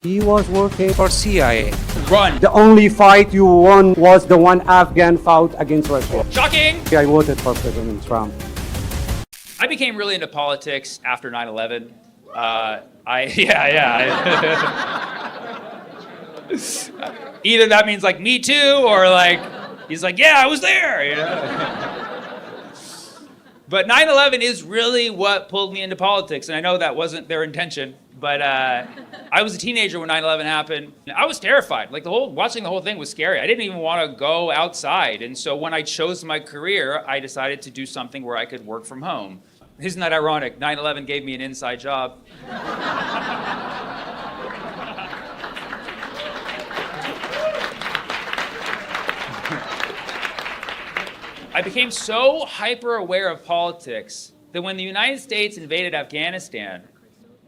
He was working for CIA. Run. The only fight you won was the one Afghan fought against Russia. Shocking. I voted for President Trump. I became really into politics after 9/11. Either that means like me too, or like he's like, yeah, I was there, you know. But 9/11 is really what pulled me into politics, and I know that wasn't their intention. But I was a teenager when 9/11 happened. I was terrified. Like watching the whole thing was scary. I didn't even want to go outside. And so when I chose my career, I decided to do something where I could work from home. Isn't that ironic? 9/11 gave me an inside job. I became so hyper aware of politics that when the United States invaded Afghanistan,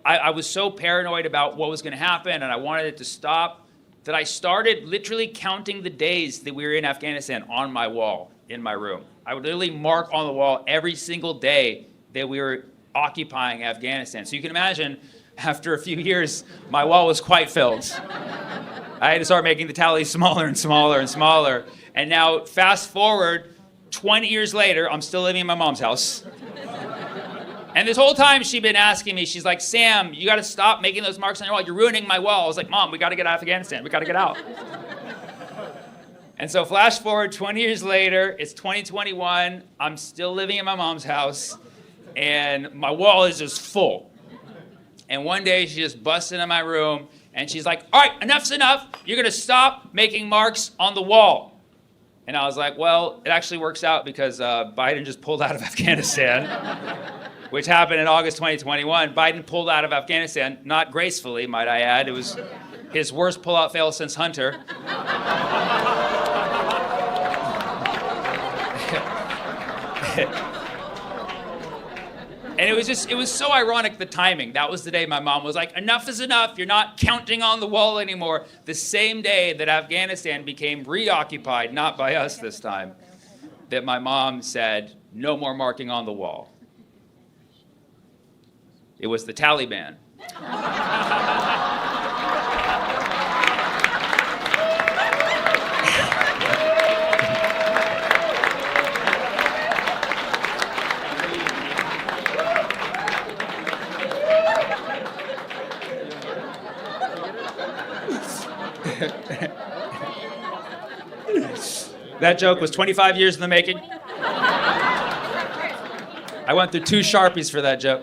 I was so paranoid about what was going to happen and I wanted it to stop that I started literally counting the days that we were in Afghanistan on my wall in my room. I would literally mark on the wall every single day that we were occupying Afghanistan. So you can imagine, after a few years, my wall was quite filled. I had to start making the tallies smaller and smaller and smaller. And now, fast forward, 20 years later, I'm still living in my mom's house. And this whole time she'd been asking me, she's like, Sam, you gotta stop making those marks on your wall. You're ruining my wall. I was like, Mom, we gotta get out of Afghanistan. We gotta get out. And so flash forward 20 years later, it's 2021. I'm still living in my mom's house and my wall is just full. And one day she just busts into my room and she's like, all right, enough's enough. You're gonna stop making marks on the wall. And I was like, well, it actually works out because Biden just pulled out of Afghanistan, which happened in August 2021. Biden pulled out of Afghanistan, not gracefully, might I add. It was his worst pullout fail since Hunter. And it was so ironic, the timing. That was the day my mom was like, enough is enough. You're not counting on the wall anymore. The same day that Afghanistan became reoccupied, not by us this time, that my mom said, no more marking on the wall. It was the Taliban. That joke was 25 years in the making. I went through 2 Sharpies for that joke.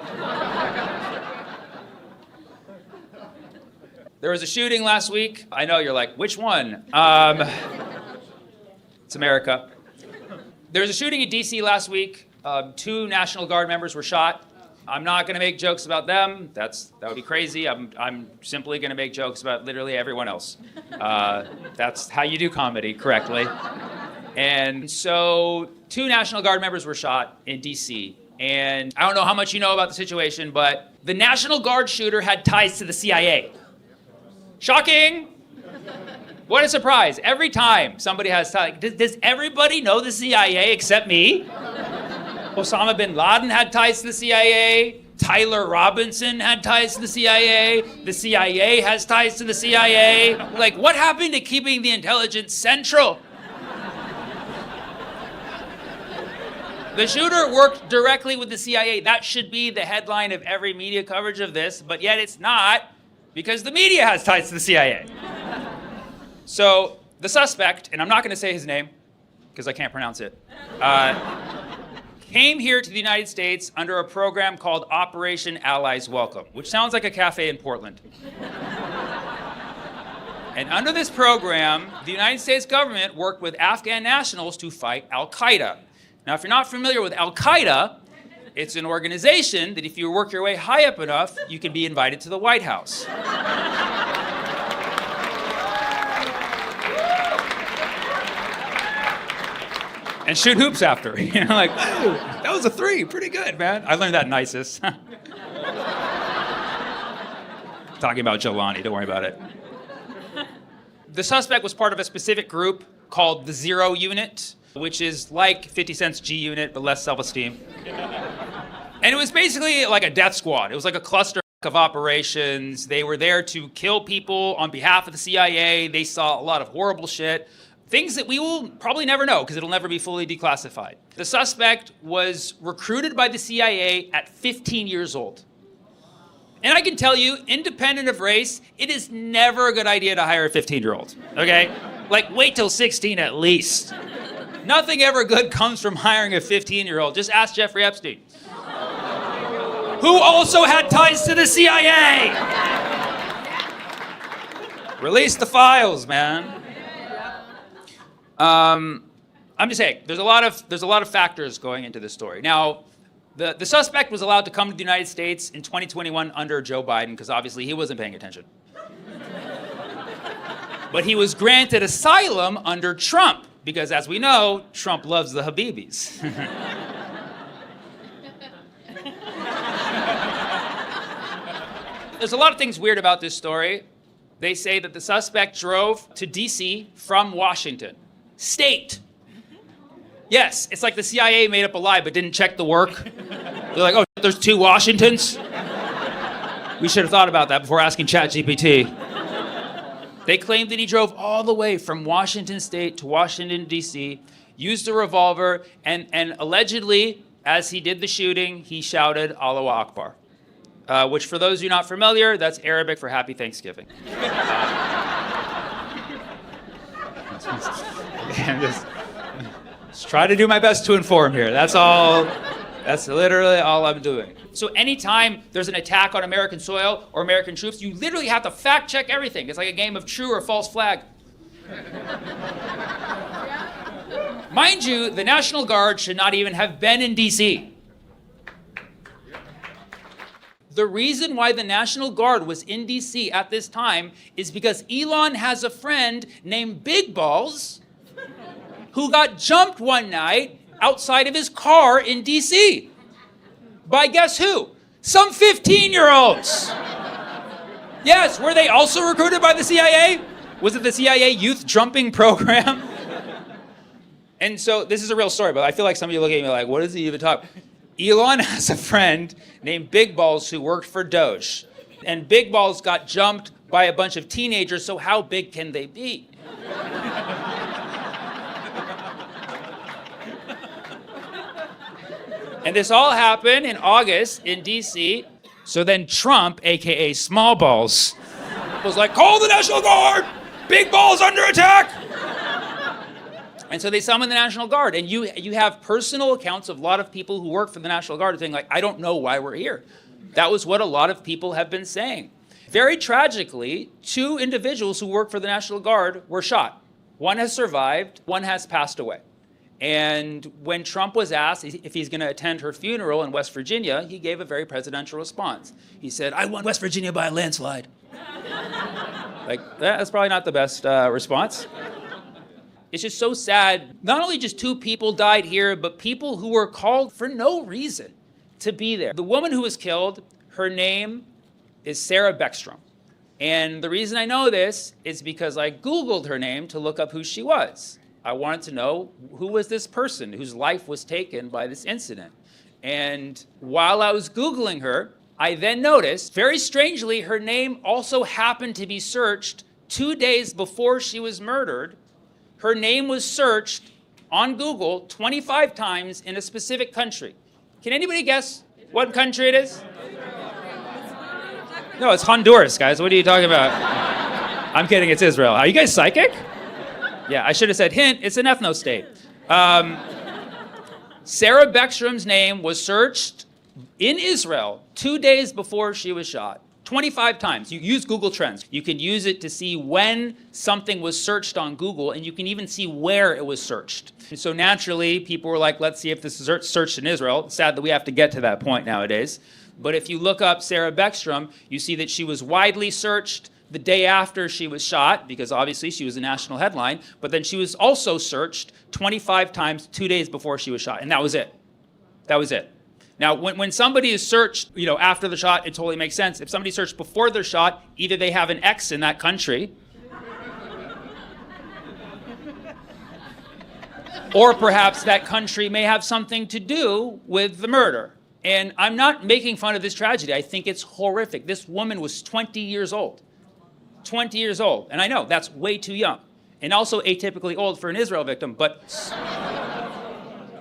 There was a shooting last week. I know, you're like, which one? It's America. There was a shooting in DC last week. 2 National Guard members were shot. I'm not gonna make jokes about them. That would be crazy. I'm simply gonna make jokes about literally everyone else. That's how you do comedy correctly. And so 2 National Guard members were shot in DC. And I don't know how much you know about the situation, but the National Guard shooter had ties to the CIA. Shocking! What a surprise. Every time somebody has ties, does everybody know the CIA except me? Osama bin Laden had ties to the CIA. Tyler Robinson had ties to the CIA. The CIA has ties to the CIA. Like, what happened to keeping the intelligence central? The shooter worked directly with the CIA. That should be the headline of every media coverage of this, but yet it's not, because the media has ties to the CIA. So the suspect, and I'm not gonna say his name, because I can't pronounce it, came here to the United States under a program called Operation Allies Welcome, which sounds like a cafe in Portland. And under this program, the United States government worked with Afghan nationals to fight Al-Qaeda. Now, if you're not familiar with Al-Qaeda, it's an organization that if you work your way high up enough, you can be invited to the White House. And shoot hoops after. You know, like, ooh, that was a 3, pretty good, man. I learned that in ISIS. Talking about Jelani, don't worry about it. The suspect was part of a specific group called the Zero Unit, which is like 50 Cent's G Unit, but less self-esteem. And it was basically like a death squad. It was like a cluster of operations. They were there to kill people on behalf of the CIA. They saw a lot of horrible shit. Things that we will probably never know because it'll never be fully declassified. The suspect was recruited by the CIA at 15 years old. And I can tell you, independent of race, it is never a good idea to hire a 15-year-old, okay? Like, wait till 16 at least. Nothing ever good comes from hiring a 15-year-old. Just ask Jeffrey Epstein, who also had ties to the CIA. Release the files, man. I'm just saying, there's a lot of factors going into this story. Now, the suspect was allowed to come to the United States in 2021 under Joe Biden because obviously he wasn't paying attention. But he was granted asylum under Trump because, as we know, Trump loves the Habibis. There's a lot of things weird about this story. They say that the suspect drove to D.C. from Washington State. Yes, it's like the CIA made up a lie but didn't check the work. They're like, oh, there's 2 Washingtons? We should have thought about that before asking ChatGPT. They claimed that he drove all the way from Washington State to Washington, D.C., used a revolver, and allegedly, as he did the shooting, he shouted, Allahu Akbar. Which, for those of you not familiar, that's Arabic for Happy Thanksgiving. Just try to do my best to inform here. That's all. That's literally all I'm doing. So anytime there's an attack on American soil or American troops, you literally have to fact check everything. It's like a game of true or false flag. Mind you, the National Guard should not even have been in D.C. The reason why the National Guard was in D.C. at this time is because Elon has a friend named Big Balls who got jumped one night outside of his car in D.C. by guess who? Some 15-year-olds. Yes, were they also recruited by the CIA? Was it the CIA youth jumping program? And so this is a real story, but I feel like some of you look at me like, what does he even talk? Elon has a friend named Big Balls who worked for Doge. And Big Balls got jumped by a bunch of teenagers, so how big can they be? And this all happened in August in D.C. So then Trump, AKA Small Balls, was like, call the National Guard! Big Balls under attack! And so they summoned the National Guard. And you have personal accounts of a lot of people who work for the National Guard saying, like, I don't know why we're here. That was what a lot of people have been saying. Very tragically, 2 individuals who work for the National Guard were shot. One has survived, one has passed away. And when Trump was asked if he's going to attend her funeral in West Virginia, he gave a very presidential response. He said, I won West Virginia by a landslide. Like, that's probably not the best response. It's just so sad. Not only just 2 people died here, but people who were called for no reason to be there. The woman who was killed, her name is Sarah Beckstrom. And the reason I know this is because I Googled her name to look up who she was. I wanted to know who was this person whose life was taken by this incident. And while I was Googling her, I then noticed, very strangely, her name also happened to be searched 2 days before she was murdered. Her name was searched on Google 25 times in a specific country. Can anybody guess what country it is? No, it's Honduras, guys. What are you talking about? I'm kidding, it's Israel. Are you guys psychic? Yeah, I should have said, hint, it's an ethno-state. Sarah Beckstrom's name was searched in Israel 2 days before she was shot. 25 times. You use Google Trends. You can use it to see when something was searched on Google, and you can even see where it was searched. And so naturally, people were like, let's see if this is searched in Israel. It's sad that we have to get to that point nowadays. But if you look up Sarah Beckstrom, you see that she was widely searched the day after she was shot, because obviously she was a national headline, but then she was also searched 25 times 2 days before she was shot, and that was it. That was it. Now, when somebody is searched, after the shot, it totally makes sense. If somebody's searched before they're shot, either they have an ex in that country, or perhaps that country may have something to do with the murder. And I'm not making fun of this tragedy. I think it's horrific. This woman was 20 years old. 20 years old. And I know that's way too young. And also atypically old for an Israel victim. But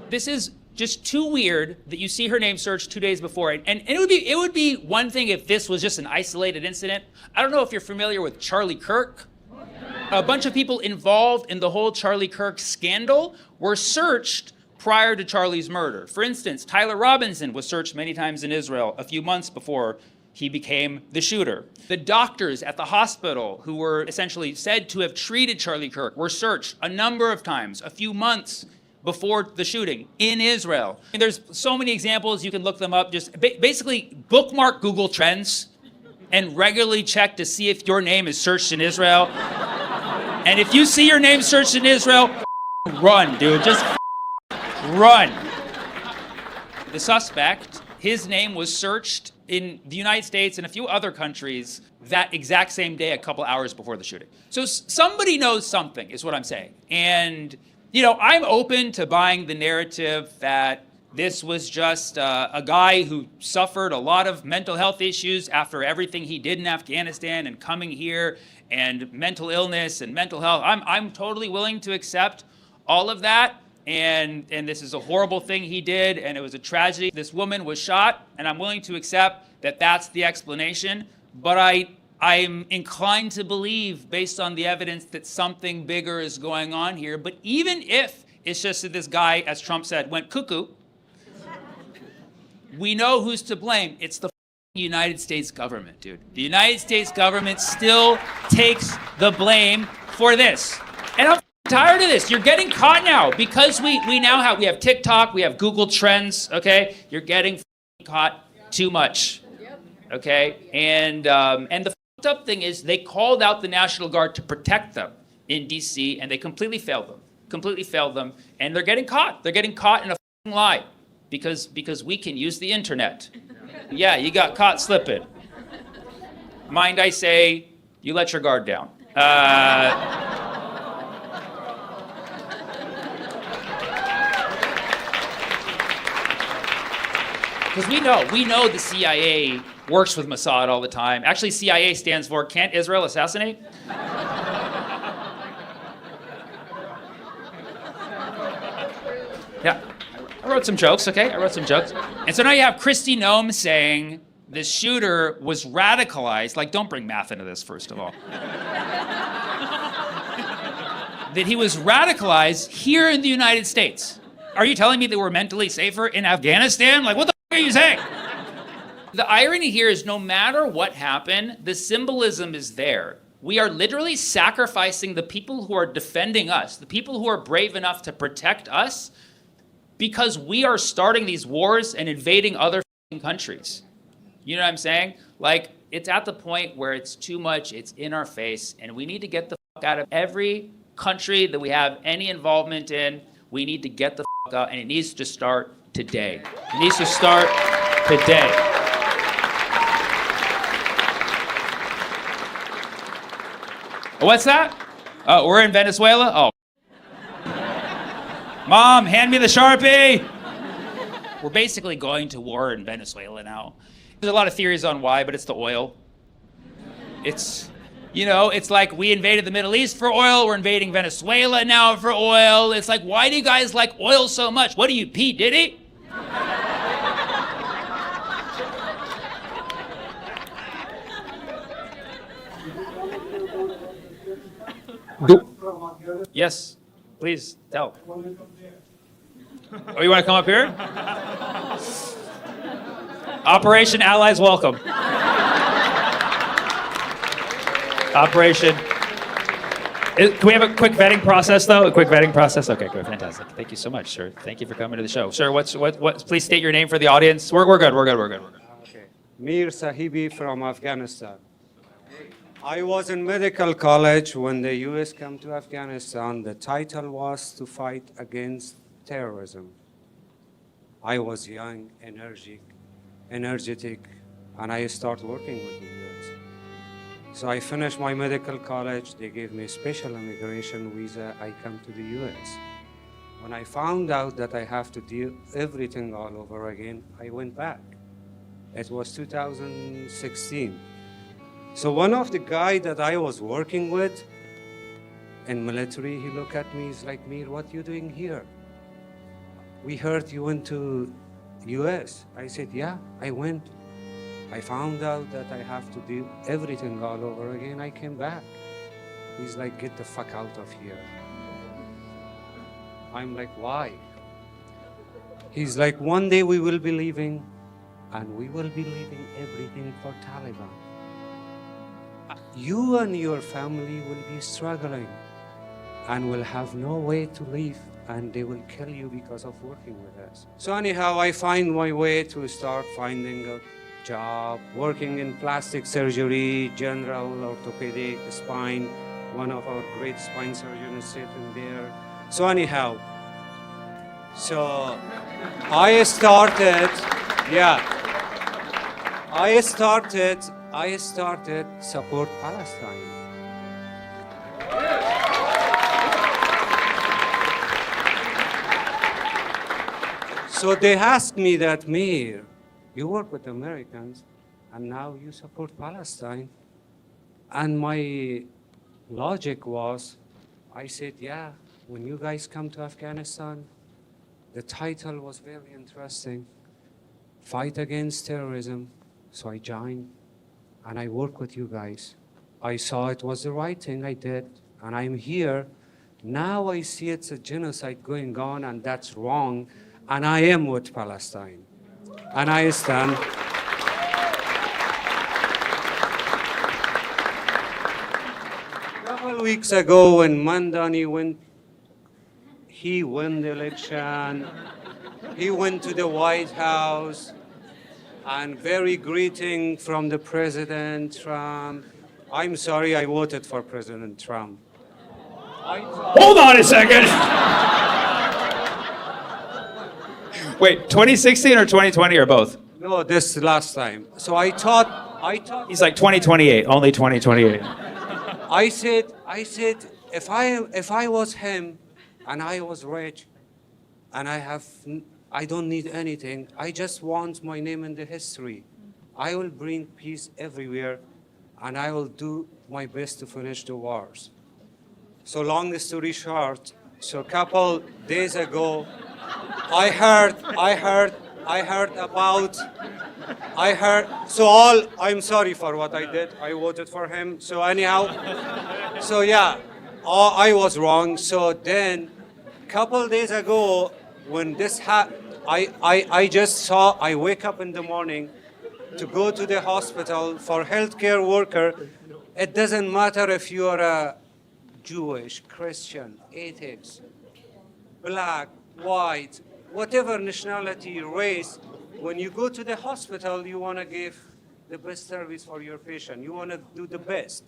this is just too weird that you see her name searched 2 days before. And it would be one thing if this was just an isolated incident. I don't know if you're familiar with Charlie Kirk. A bunch of people involved in the whole Charlie Kirk scandal were searched prior to Charlie's murder. For instance, Tyler Robinson was searched many times in Israel a few months before he became the shooter. The doctors at the hospital who were essentially said to have treated Charlie Kirk were searched a number of times, a few months before the shooting in Israel. And there's so many examples, you can look them up. Just basically bookmark Google Trends and regularly check to see if your name is searched in Israel. And if you see your name searched in Israel, run, dude. Just run. The suspect, his name was searched in the United States and a few other countries that exact same day, a couple hours before the shooting. So somebody knows something, is what I'm saying. And, you know, I'm open to buying the narrative that this was just a guy who suffered a lot of mental health issues after everything he did in Afghanistan and coming here and mental illness and mental health. I'm totally willing to accept all of that. And this is a horrible thing he did, and it was a tragedy. This woman was shot, and I'm willing to accept that that's the explanation. But I'm inclined to believe, based on the evidence, that something bigger is going on here. But even if it's just that this guy, as Trump said, went cuckoo, we know who's to blame. It's the United States government, dude. The United States government still takes the blame for this. And I'm tired of this. You're getting caught now because we have TikTok, we have Google Trends, okay? You're getting caught too much, okay? And the fucked up thing is they called out the National Guard to protect them in DC, and they completely failed them, and they're getting caught. They're getting caught in a lie because we can use the internet. Yeah, you got caught slipping. Mind I say, you let your guard down. Because we know the CIA works with Mossad all the time. Actually, CIA stands for Can't Israel Assassinate? Yeah, I wrote some jokes, okay? And so now you have Kristi Noem saying the shooter was radicalized. Like, don't bring math into this, first of all. That he was radicalized here in the United States. Are you telling me that we're mentally safer in Afghanistan? Like, what the are you saying? The irony here is no matter what happened, the symbolism is there. We are literally sacrificing the people who are defending us, the people who are brave enough to protect us, because we are starting these wars and invading other countries. You know what I'm saying? Like, it's at the point where it's too much, it's in our face, and we need to get the fuck out of every country that we have any involvement in. We need to get the fuck out, and it needs to start today. It needs to start today. What's that? Oh, we're in Venezuela? Oh. Mom, hand me the Sharpie! We're basically going to war in Venezuela now. There's a lot of theories on why, but it's the oil. It's like we invaded the Middle East for oil, we're invading Venezuela now for oil. It's like, why do you guys like oil so much? What are you, P. Diddy? Yes, please, tell. Oh, you want to come up here? Operation Allies Welcome. Operation. Can we have a quick vetting process, though? A quick vetting process? Okay, good, fantastic. Thank you so much, sir. Thank you for coming to the show. Sir, please state your name for the audience. We're good. Okay. Mir Sahibi from Afghanistan. I was in medical college when the U.S. came to Afghanistan. The title was to fight against terrorism. I was young, energetic, and I started working with the U.S. So I finished my medical college. They gave me a special immigration visa. I come to the U.S. When I found out that I have to do everything all over again, I went back. It was 2016. So one of the guy that I was working with in military, he looked at me, he's like, Mir, what you doing here? We heard you went to US. I said, yeah, I went. I found out that I have to do everything all over again. I came back. He's like, get the fuck out of here. I'm like, why? He's like, one day we will be leaving, and we will be leaving everything for Taliban. You and your family will be struggling and will have no way to leave, and they will kill you because of working with us. So anyhow, I find my way to start finding a job, working in plastic surgery, general orthopedic, spine. One of our great spine surgeons sitting there. So anyhow, so I started support Palestine. So they asked me that, Mir, you work with Americans and now you support Palestine. And my logic was, I said, yeah, when you guys come to Afghanistan, the title was very interesting, Fight Against Terrorism. So I joined and I work with you guys. I saw it was the right thing, I did, and I'm here. Now I see it's a genocide going on and that's wrong, and I am with Palestine. And I stand. A couple weeks ago when Mandani won the election, he went to the White House, and very greeting from the President Trump. I'm sorry, I voted for President Trump. Hold on a second. Wait, 2016 or 2020 or both? No, this last time. So I thought. He's like 2028, only 2028. I said, if I was him, and I was rich, and I don't need anything. I just want my name in the history. I will bring peace everywhere, and I will do my best to finish the wars. So long story short, so a couple days ago, I heard, I'm sorry for what I did. I voted for him. So anyhow, so yeah, I was wrong. So then, couple days ago, when this I just saw, I wake up in the morning to go to the hospital for healthcare worker. It doesn't matter if you are a Jewish, Christian, atheist, black, white, whatever nationality, race, when you go to the hospital, you want to give the best service for your patient. You want to do the best.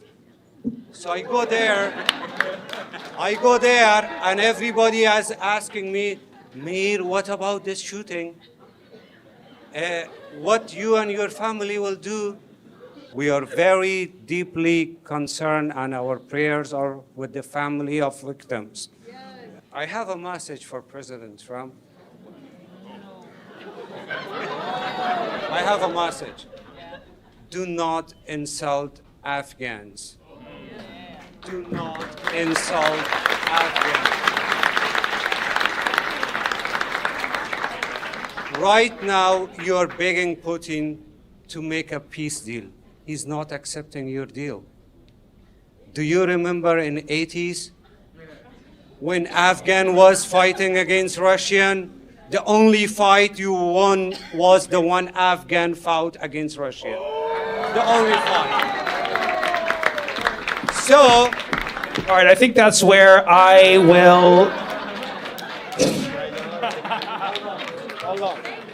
So I go there, and everybody is asking me, Mir, what about this shooting? What you and your family will do? We are very deeply concerned, and our prayers are with the family of victims. Yes. I have a message for President Trump. I have a message. Do not insult Afghans. Do not insult Afghans. Right now, you're begging Putin to make a peace deal. He's not accepting your deal. Do you remember in the 80s when Afghan was fighting against Russian? The only fight you won was the one Afghan fought against Russia. The only fight. So, all right, I think that's where I will.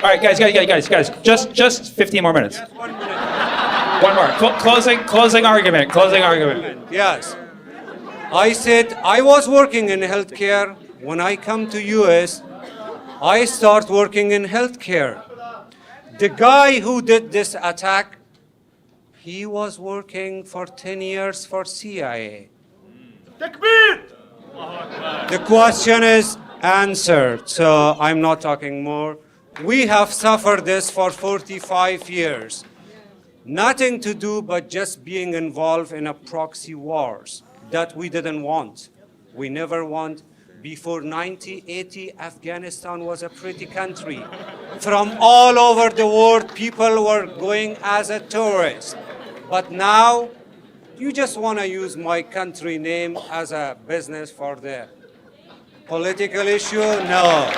All right, guys, just 15 more minutes. just 1 minute. One more. Closing argument. Yes. I said I was working in healthcare. When I come to US, I start working in healthcare. The guy who did this attack, he was working for 10 years for CIA. The question is, answered, so I'm not talking more. We have suffered this for 45 years. Nothing to do but just being involved in a proxy wars that we didn't want. We never want. Before 1980, Afghanistan was a pretty country. From all over the world, people were going as a tourist. But now, you just want to use my country name as a business for the political issue? No.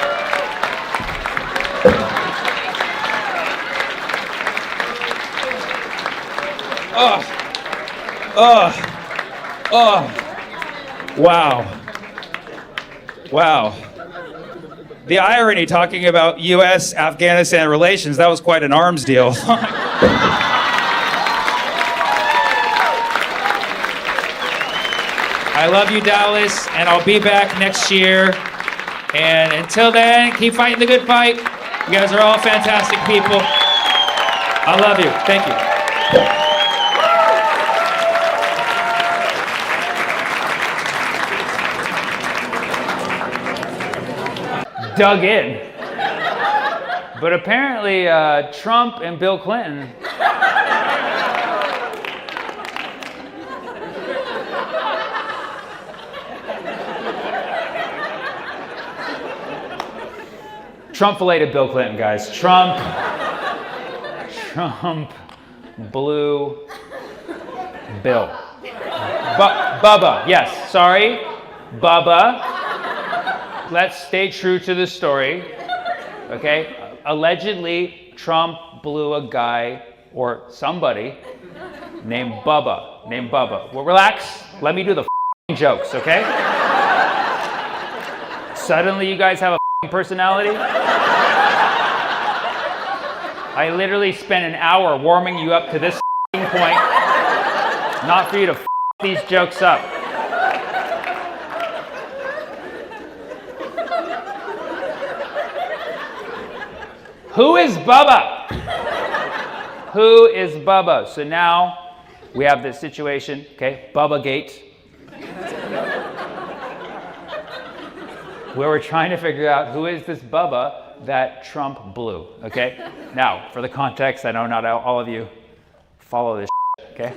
Wow. Wow. The irony talking about U.S.-Afghanistan relations, that was quite an arms deal. I love you, Dallas, and I'll be back next year. And until then, keep fighting the good fight. You guys are all fantastic people. I love you. Thank you. Dug in. But apparently, Trump and Bill Clinton. Trump filleted Bill Clinton, guys. Trump blew Bill. Bubba, yes, sorry. Bubba. Let's stay true to the story, okay? Allegedly, Trump blew a guy or somebody named Bubba. Well, relax. Let me do the jokes, okay? Suddenly, you guys have a personality? I literally spent an hour warming you up to this point, not for you to these jokes up. Who is Bubba? Who is Bubba? So now we have this situation, okay? Bubba Gate. Where we're trying to figure out who is this Bubba that Trump blew, okay? Now, for the context, I know not all of you follow this, okay?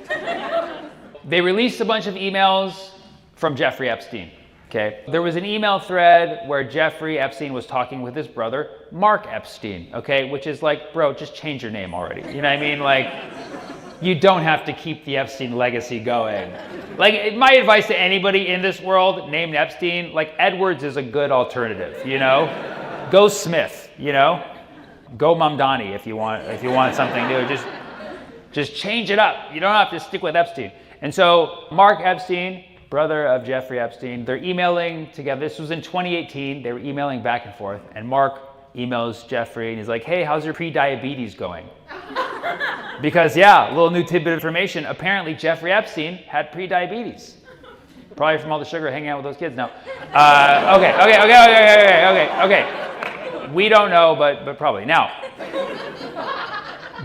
They released a bunch of emails from Jeffrey Epstein, okay? There was an email thread where Jeffrey Epstein was talking with his brother, Mark Epstein, okay? Which is like, bro, just change your name already. You know what I mean? Like, you don't have to keep the Epstein legacy going. Like, my advice to anybody in this world named Epstein, like, Edwards is a good alternative, you know? Go Smith, you know? Go Mamdani if you want something new. Just change it up. You don't have to stick with Epstein. And so Mark Epstein, brother of Jeffrey Epstein, they're emailing together. This was in 2018. They were emailing back and forth. And Mark emails Jeffrey and he's like, hey, how's your pre-diabetes going? Because, yeah, a little new tidbit of information. Apparently, Jeffrey Epstein had pre-diabetes. Probably from all the sugar hanging out with those kids. No. Okay. We don't know, but probably. Now,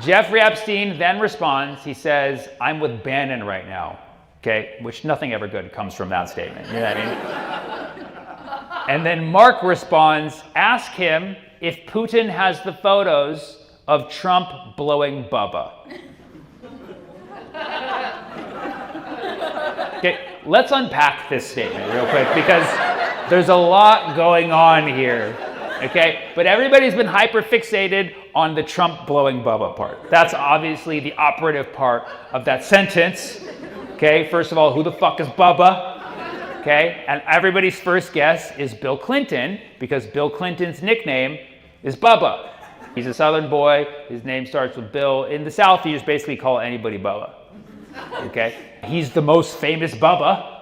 Jeffrey Epstein then responds. He says, I'm with Bannon right now. Okay, which nothing ever good comes from that statement. You know what I mean? And then Mark responds, ask him if Putin has the photos of Trump blowing Bubba. Okay, let's unpack this statement real quick because there's a lot going on here. Okay, but everybody's been hyper-fixated on the Trump blowing Bubba part. That's obviously the operative part of that sentence. Okay, first of all, who the fuck is Bubba? Okay, and everybody's first guess is Bill Clinton because Bill Clinton's nickname is Bubba. He's a Southern boy. His name starts with Bill. In the South, you just basically call anybody Bubba. Okay? He's the most famous Bubba.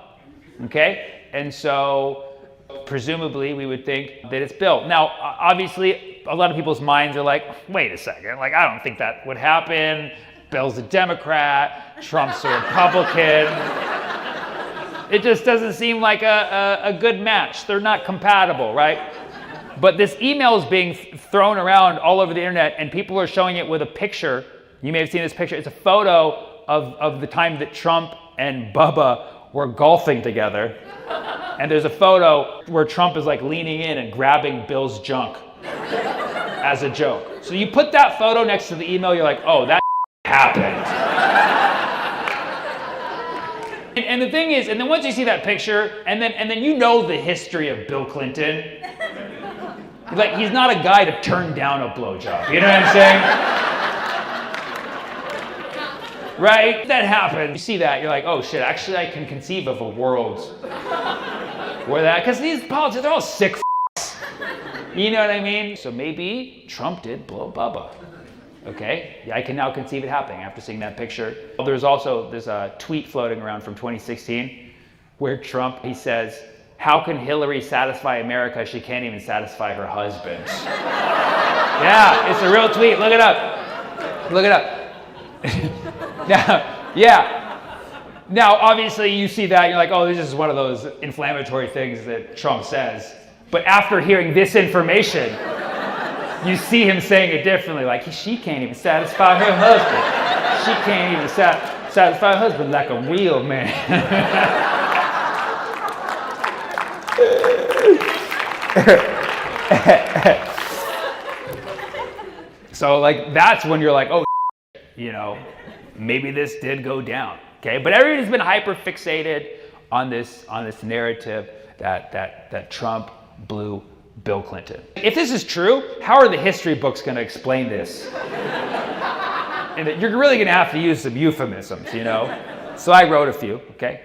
Okay? And so, presumably, we would think that it's Bill. Now, obviously, a lot of people's minds are like, wait a second. Like, I don't think that would happen. Bill's a Democrat. Trump's a Republican. It just doesn't seem like a good match. They're not compatible, right? But this email is being thrown around all over the internet, and people are showing it with a picture. You may have seen this picture. It's a photo of the time that Trump and Bubba were golfing together. And there's a photo where Trump is like leaning in and grabbing Bill's junk as a joke. So you put that photo next to the email, you're like, oh, that happened. And the thing is, and then once you see that picture, and then you know the history of Bill Clinton. Like, he's not a guy to turn down a blowjob. You know what I'm saying? Right? That happened. You see that, you're like, oh shit, actually I can conceive of a world where that, because these politicians, they're all sick f***s. You know what I mean? So maybe Trump did blow Bubba. Okay? Yeah, I can now conceive it happening after seeing that picture. There's also this tweet floating around from 2016 where Trump, he says, how can Hillary satisfy America? She can't even satisfy her husband. Yeah, it's a real tweet. Look it up. Look it up. Now, yeah. Now, obviously, you see that, you're like, oh, this is one of those inflammatory things that Trump says. But after hearing this information, you see him saying it differently. Like, she can't even satisfy her husband. She can't even satisfy her husband like a real man. So, like, that's when you're like, oh, you know, maybe this did go down. Okay, but everybody's been hyper fixated on this narrative that Trump blew Bill Clinton. If this is true, how are the history books going to explain this? And you're really going to have to use some euphemisms, you know. So I wrote a few. Okay.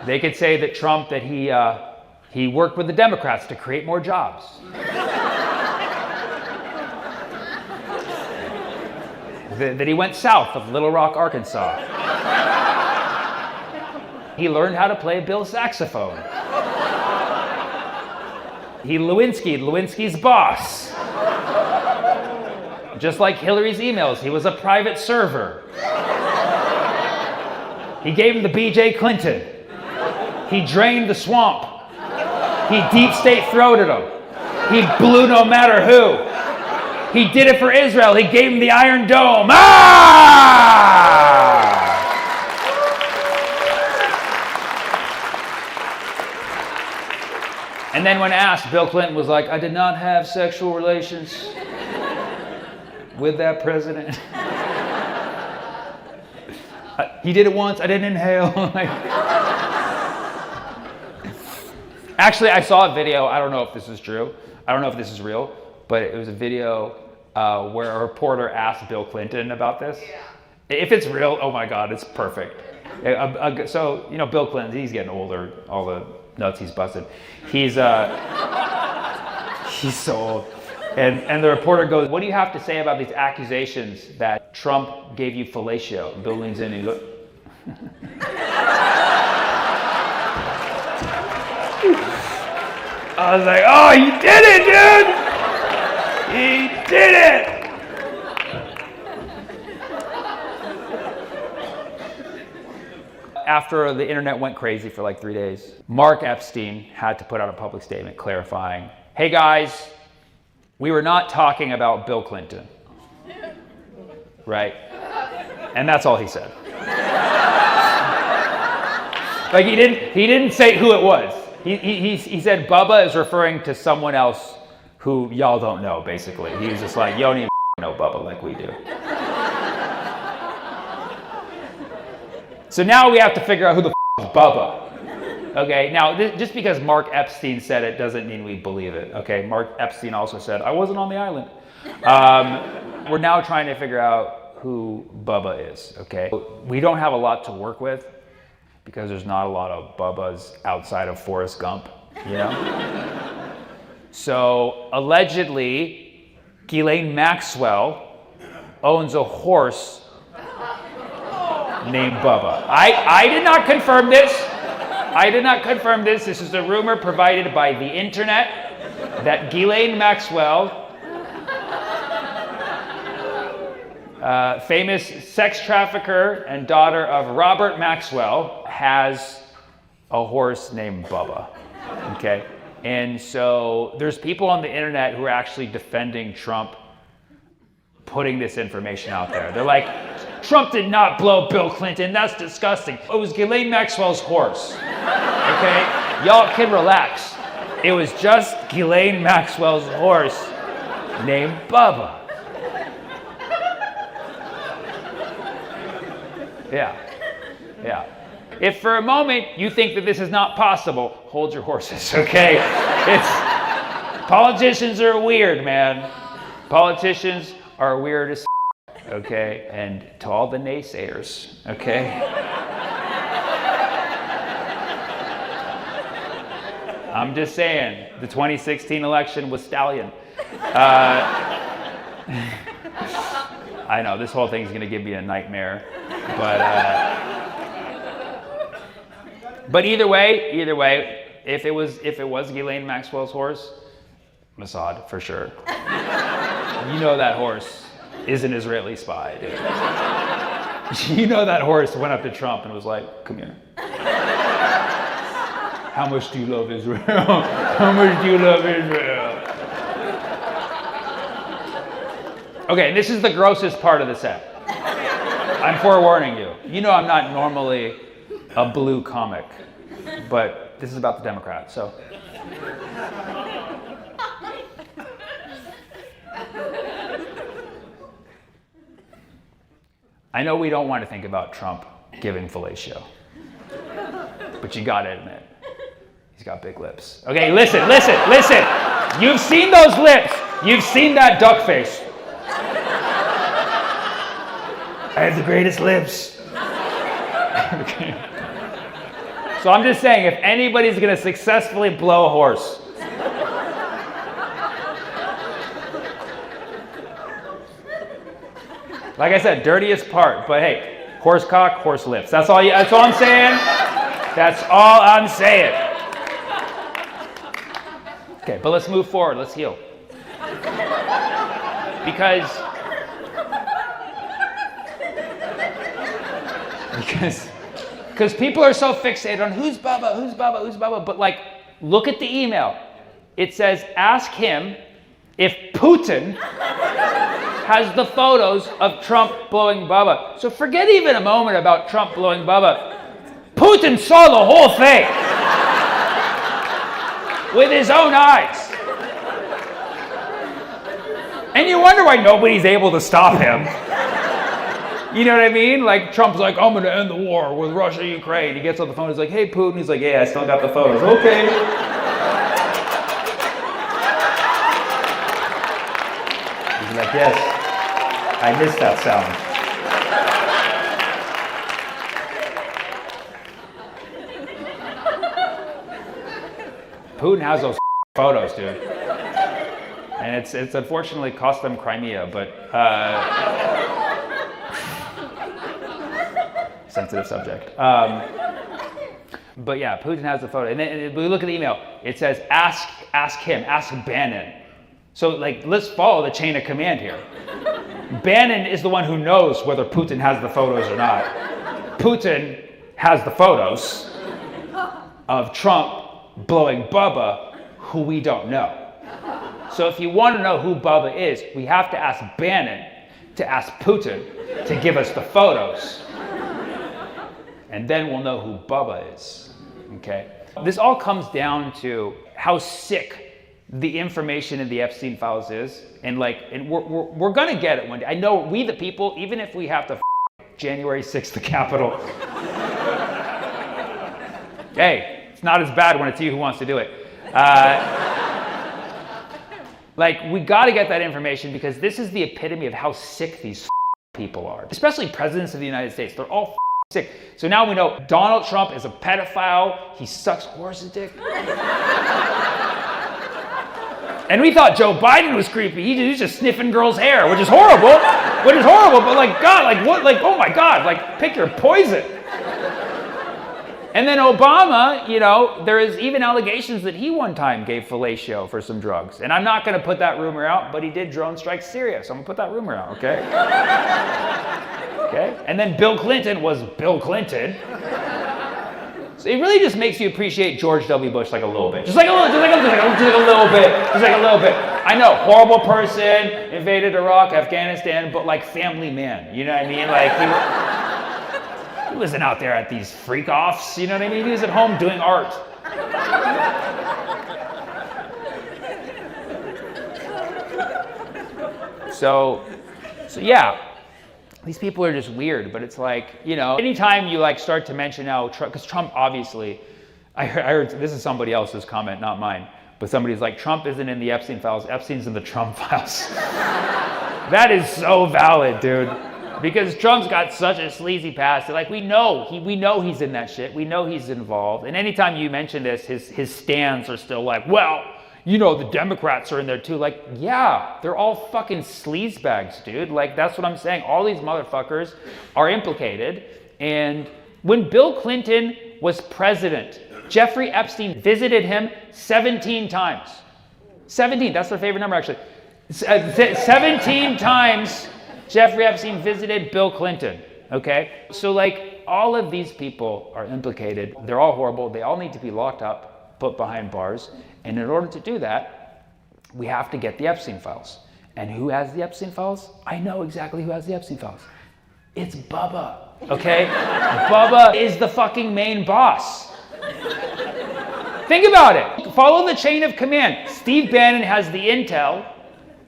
They could say that Trump, that he worked with the Democrats to create more jobs. That he went south of Little Rock, Arkansas. He learned how to play Bill's saxophone. He Lewinsky's boss. Just like Hillary's emails, he was a private server. He gave him the B.J. Clinton. He drained the swamp. He deep state throated him. He blew no matter who. He did it for Israel. He gave him the Iron Dome. Ah! And then when asked, Bill Clinton was like, I did not have sexual relations with that president. He did it once. I didn't inhale. Actually, I saw a video. I don't know if this is true. I don't know if this is real, but it was a video where a reporter asked Bill Clinton about this. Yeah. If it's real, oh my God, it's perfect. So, you know, Bill Clinton, he's getting older, all the nuts he's busted. He's so old. And the reporter goes, what do you have to say about these accusations that Trump gave you fellatio? And Bill leans in and he goes, I was like, oh, he did it, dude! He did it! After the internet went crazy for like 3 days, Mark Epstein had to put out a public statement clarifying, hey guys, we were not talking about Bill Clinton. Right? And that's all he said. Like he didn't say who it was. He said Bubba is referring to someone else who y'all don't know, basically. He was just like, you don't even know Bubba like we do. So now we have to figure out who the is Bubba. Okay, now just because Mark Epstein said it doesn't mean we believe it. Okay, Mark Epstein also said, I wasn't on the island. We're now trying to figure out who Bubba is, okay? We don't have a lot to work with because there's not a lot of Bubbas outside of Forrest Gump, you know? So allegedly, Ghislaine Maxwell owns a horse named Bubba. I did not confirm this. I did not confirm this. This is a rumor provided by the internet that Ghislaine Maxwell, famous sex trafficker and daughter of Robert Maxwell, has a horse named Bubba. Okay? And so there's people on the internet who are actually defending Trump putting this information out there. They're like, Trump did not blow Bill Clinton. That's disgusting. It was Ghislaine Maxwell's horse. Okay? Y'all can relax. It was just Ghislaine Maxwell's horse named Bubba. Yeah. If for a moment you think that this is not possible, hold your horses, okay? Politicians are weird, man. Politicians are weird as okay? And to all the naysayers, okay? I'm just saying, the 2016 election was stallion. I know, this whole thing's gonna give me a nightmare, but either way, if it was Ghislaine Maxwell's horse, Mossad for sure. You know that horse is an Israeli spy, dude. You know that horse went up to Trump and was like, "Come here. How much do you love Israel? How much do you love Israel?" Okay, this is the grossest part of the set. I'm forewarning you. You know I'm not normally a blue comic, but this is about the Democrats, so. I know we don't want to think about Trump giving fellatio, but you gotta admit, he's got big lips. Okay, listen. You've seen those lips. You've seen that duck face. I have the greatest lips. Okay. So I'm just saying, if anybody's gonna successfully blow a horse, like I said, dirtiest part, but hey, horse cock, horse lips. That's all I'm saying. That's all I'm saying. Okay, but let's move forward. Let's heal. Because people are so fixated on who's Bubba, but like, look at the email. It says, ask him if Putin has the photos of Trump blowing Bubba. So forget even a moment about Trump blowing Bubba. Putin saw the whole thing with his own eyes. And you wonder why nobody's able to stop him. You know what I mean? Like, Trump's like, I'm gonna end the war with Russia and Ukraine. He gets on the phone, he's like, hey, Putin. He's like, yeah, I still got the photos. Okay. He's like, yes, I missed that sound. Putin has those photos, dude. And it's unfortunately cost them Crimea, but sensitive subject. But yeah, Putin has the photo. And then we look at the email. It says, ask him, ask Bannon. So like, let's follow the chain of command here. Bannon is the one who knows whether Putin has the photos or not. Putin has the photos of Trump blowing Bubba, who we don't know. So if you want to know who Bubba is, we have to ask Bannon to ask Putin to give us the photos. And then we'll know who Bubba is, okay? This all comes down to how sick the information in the Epstein files is, and we're gonna get it one day. I know we the people, even if we have to January 6th the Capitol. Hey, it's not as bad when it's you who wants to do it. We gotta get that information because this is the epitome of how sick these people are, especially presidents of the United States. They're all sick. So now we know Donald Trump is a pedophile. He sucks horse's dick. And we thought Joe Biden was creepy. He's just sniffing girls' hair, which is horrible. But God, oh my God, pick your poison. And then Obama, there is even allegations that he one time gave fellatio for some drugs. And I'm not going to put that rumor out, but he did drone strike Syria, so I'm going to put that rumor out, okay? Okay? And then Bill Clinton was Bill Clinton. So it really just makes you appreciate George W. Bush like a little bit. Just like a little bit. I know, horrible person, invaded Iraq, Afghanistan, but like family man, you know what I mean? Like he wasn't out there at these freak-offs, you know what I mean? He was at home doing art. So yeah, these people are just weird, but it's like, anytime you like start to mention now, because Trump obviously, I heard, this is somebody else's comment, not mine, but somebody's like, Trump isn't in the Epstein files, Epstein's in the Trump files. That is so valid, dude. Because Trump's got such a sleazy past. Like, we know he's in that shit. We know he's involved. And anytime you mention this, his stands are still like, well, the Democrats are in there too. Like, yeah, they're all fucking sleazebags, dude. Like, that's what I'm saying. All these motherfuckers are implicated. And when Bill Clinton was president, Jeffrey Epstein visited him 17 times. 17, that's their favorite number, actually. 17 times Jeffrey Epstein visited Bill Clinton, okay? So, like, all of these people are implicated. They're all horrible. They all need to be locked up, put behind bars. And in order to do that, we have to get the Epstein files. And who has the Epstein files? I know exactly who has the Epstein files. It's Bubba, okay? Bubba is the fucking main boss. Think about it. Follow the chain of command. Steve Bannon has the intel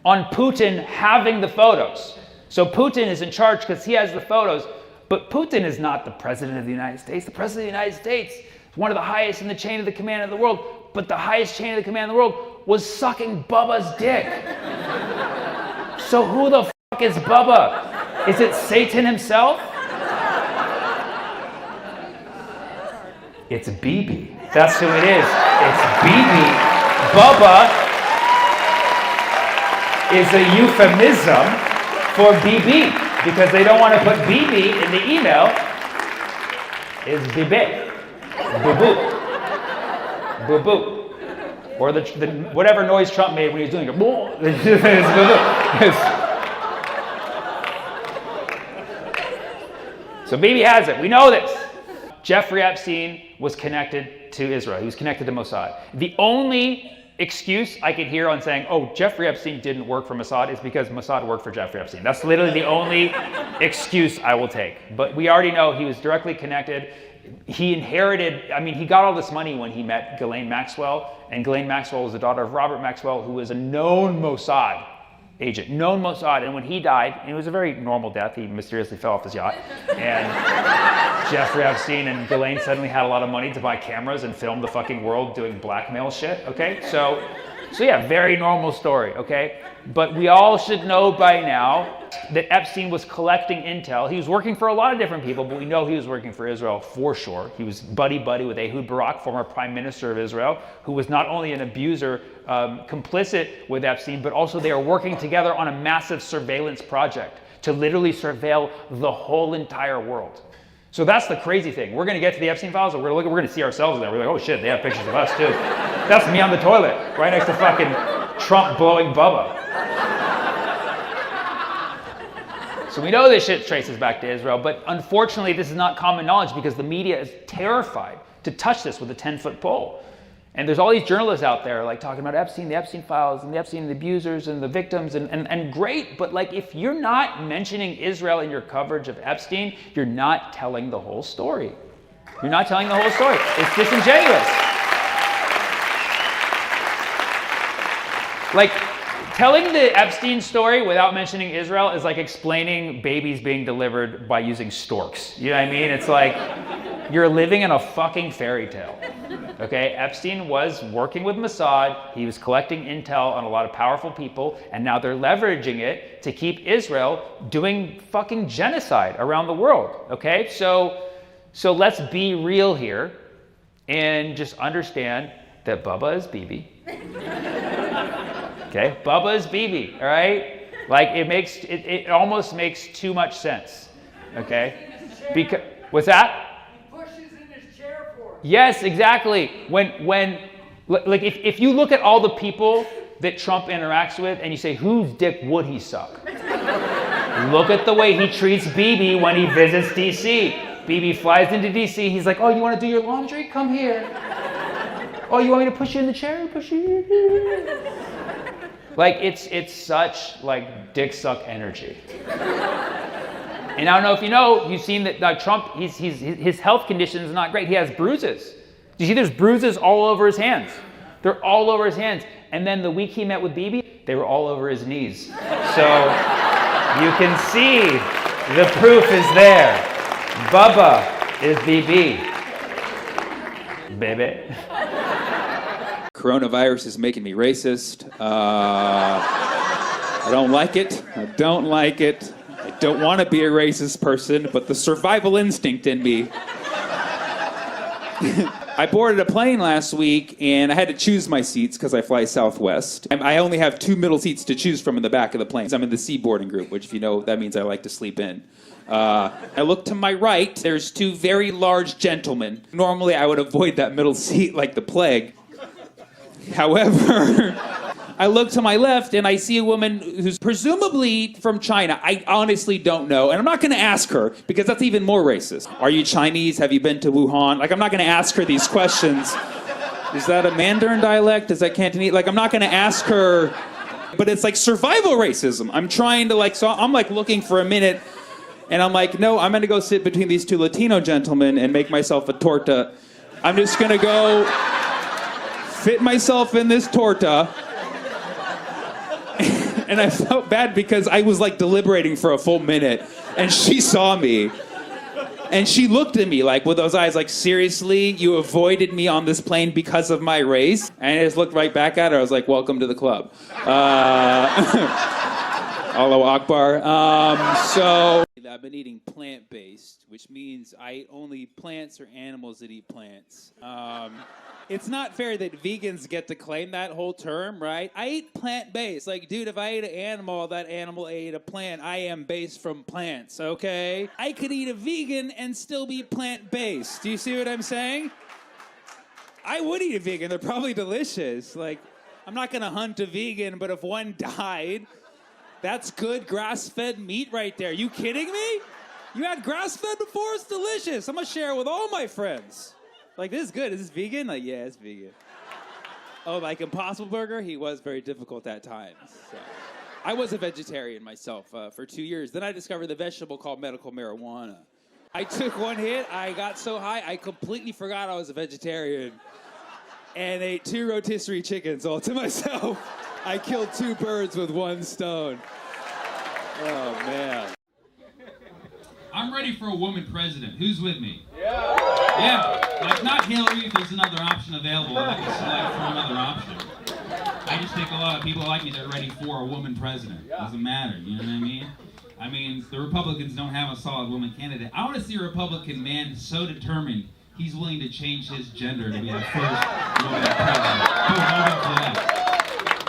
on Putin having the photos. So Putin is in charge because he has the photos, but Putin is not the president of the United States. The president of the United States is one of the highest in the chain of the command of the world, but the highest chain of the command of the world was sucking Bubba's dick. So who the fuck is Bubba? Is it Satan himself? It's BB. That's who it is. It's BB. Bubba is a euphemism for BB because they don't want to put BB in the email. It's BB. Boo-boo. Boo-boo. Or the whatever noise Trump made when he was doing it. So BB has it. We know this. Jeffrey Epstein was connected to Israel. He was connected to Mossad. The only excuse I could hear on saying, oh, Jeffrey Epstein didn't work for Mossad is because Mossad worked for Jeffrey Epstein. That's literally the only excuse I will take. But we already know he was directly connected. He inherited, he got all this money when he met Ghislaine Maxwell, and Ghislaine Maxwell was the daughter of Robert Maxwell, who was a known Mossad agent, known Mossad, and when he died, and it was a very normal death, he mysteriously fell off his yacht, and Jeffrey Epstein and Ghislaine suddenly had a lot of money to buy cameras and film the fucking world doing blackmail shit, okay? So yeah, very normal story, okay? But we all should know by now that Epstein was collecting intel. He was working for a lot of different people, but we know he was working for Israel for sure. He was buddy-buddy with Ehud Barak, former prime minister of Israel, who was not only an abuser, complicit with Epstein, but also they are working together on a massive surveillance project to literally surveil the whole entire world. So that's the crazy thing. We're going to get to the Epstein files, and we're going to see ourselves in there. We're like, oh shit, they have pictures of us too. That's me on the toilet, right next to fucking Trump blowing Bubba. So we know this shit traces back to Israel, but unfortunately this is not common knowledge because the media is terrified to touch this with a 10-foot pole. And there's all these journalists out there like talking about Epstein, the Epstein files, and the Epstein, the abusers, and the victims, and great, but like if you're not mentioning Israel in your coverage of Epstein, you're not telling the whole story. You're not telling the whole story. It's disingenuous. Like, telling the Epstein story without mentioning Israel is like explaining babies being delivered by using storks. You know what I mean? It's like you're living in a fucking fairy tale. Okay? Epstein was working with Mossad. He was collecting intel on a lot of powerful people, and now they're leveraging it to keep Israel doing fucking genocide around the world. Okay? So let's be real here and just understand that Bubba is BB. Okay, Bubba is BB, all right? Like it almost makes too much sense, okay? Because what's that? He pushes in his chair for it. Yes, exactly. Like if you look at all the people that Trump interacts with and you say, whose dick would he suck? Look at the way he treats BB when he visits DC. BB flies into DC. He's like, oh, you want to do your laundry? Come here. Oh, you want me to push you in the chair? Push you. Like, it's such, like, dick suck energy. And I don't know if you know, you've seen that Trump, his health condition is not great. He has bruises. Do you see there's bruises all over his hands? They're all over his hands. And then the week he met with BB, they were all over his knees. So you can see the proof is there. Bubba is BB. Baby. Coronavirus is making me racist. I don't like it. I don't like it. I don't want to be a racist person, but the survival instinct in me. I boarded a plane last week, and I had to choose my seats because I fly Southwest. And I only have 2 middle seats to choose from in the back of the plane. I'm in the C boarding group, which, if you know, that means I like to sleep in. I look to my right. There's 2 very large gentlemen. Normally, I would avoid that middle seat like the plague. However, I look to my left, and I see a woman who's presumably from China. I honestly don't know, and I'm not going to ask her, because that's even more racist. Are you Chinese? Have you been to Wuhan? Like, I'm not going to ask her these questions. Is that a Mandarin dialect? Is that Cantonese? Like, I'm not going to ask her, but it's like survival racism. I'm trying to, like, so I'm, like, looking for a minute, and I'm like, no, I'm going to go sit between these 2 Latino gentlemen and make myself a torta. I'm just going to go fit myself in this torta. And I felt bad because I was like deliberating for a full minute, and she saw me. And she looked at me like with those eyes like, seriously, you avoided me on this plane because of my race? And I just looked right back at her. I was like, welcome to the club. Allahu Akbar. So I've been eating plant-based, which means I eat only plants or animals that eat plants. It's not fair that vegans get to claim that whole term, right? I eat plant-based. Like, dude, if I ate an animal, that animal ate a plant. I am based from plants, okay? I could eat a vegan and still be plant-based. Do you see what I'm saying? I would eat a vegan. They're probably delicious. Like, I'm not going to hunt a vegan, but if one died, that's good grass-fed meat right there. You kidding me? You had grass-fed before? It's delicious. I'm going to share it with all my friends. Like, this is good. Is this vegan? Like, yeah, it's vegan. Oh, like Impossible Burger? He was very difficult at times. So. I was a vegetarian myself for 2 years. Then I discovered the vegetable called medical marijuana. I took one hit. I got so high, I completely forgot I was a vegetarian and ate 2 rotisserie chickens all to myself. I killed 2 birds with 1 stone. Oh, man. I'm ready for a woman president. Who's with me? Yeah, like not Hillary if there's another option available. I can select for another option. I just think a lot of people like me that are ready for a woman president. Doesn't matter, you know what I mean? I mean, the Republicans don't have a solid woman candidate. I want to see a Republican man so determined he's willing to change his gender to be the first woman president. Who's voting for that?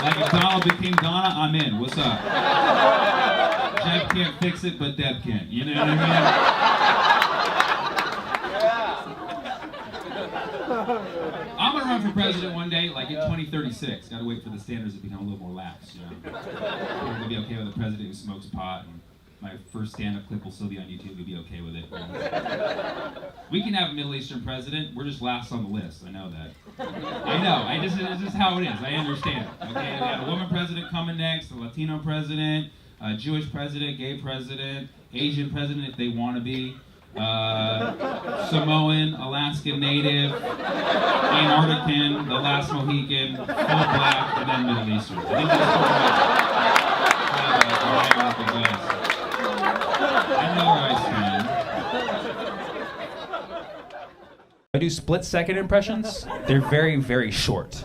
Like if Donald became Donna, I'm in. What's up? Jeb can't fix it, but Deb can. You know what I mean? I'm gonna run for president one day, like in 2036. Gotta wait for the standards to become a little more lax, you know? People will be okay with a president who smokes pot, and my first stand-up clip will still be on YouTube. We'll be okay with it. You know? We can have a Middle Eastern president. We're just last on the list. I know that. I know. It's just how it is. I understand. Okay, we got a woman president coming next, a Latino president, a Jewish president, gay president, Asian president if they want to be, Samoan, Alaskan Native, Antarctican, the last Mohican, full black, and then Middle Eastern. I think that's what I know where I stand. I do split-second impressions. They're very, very short.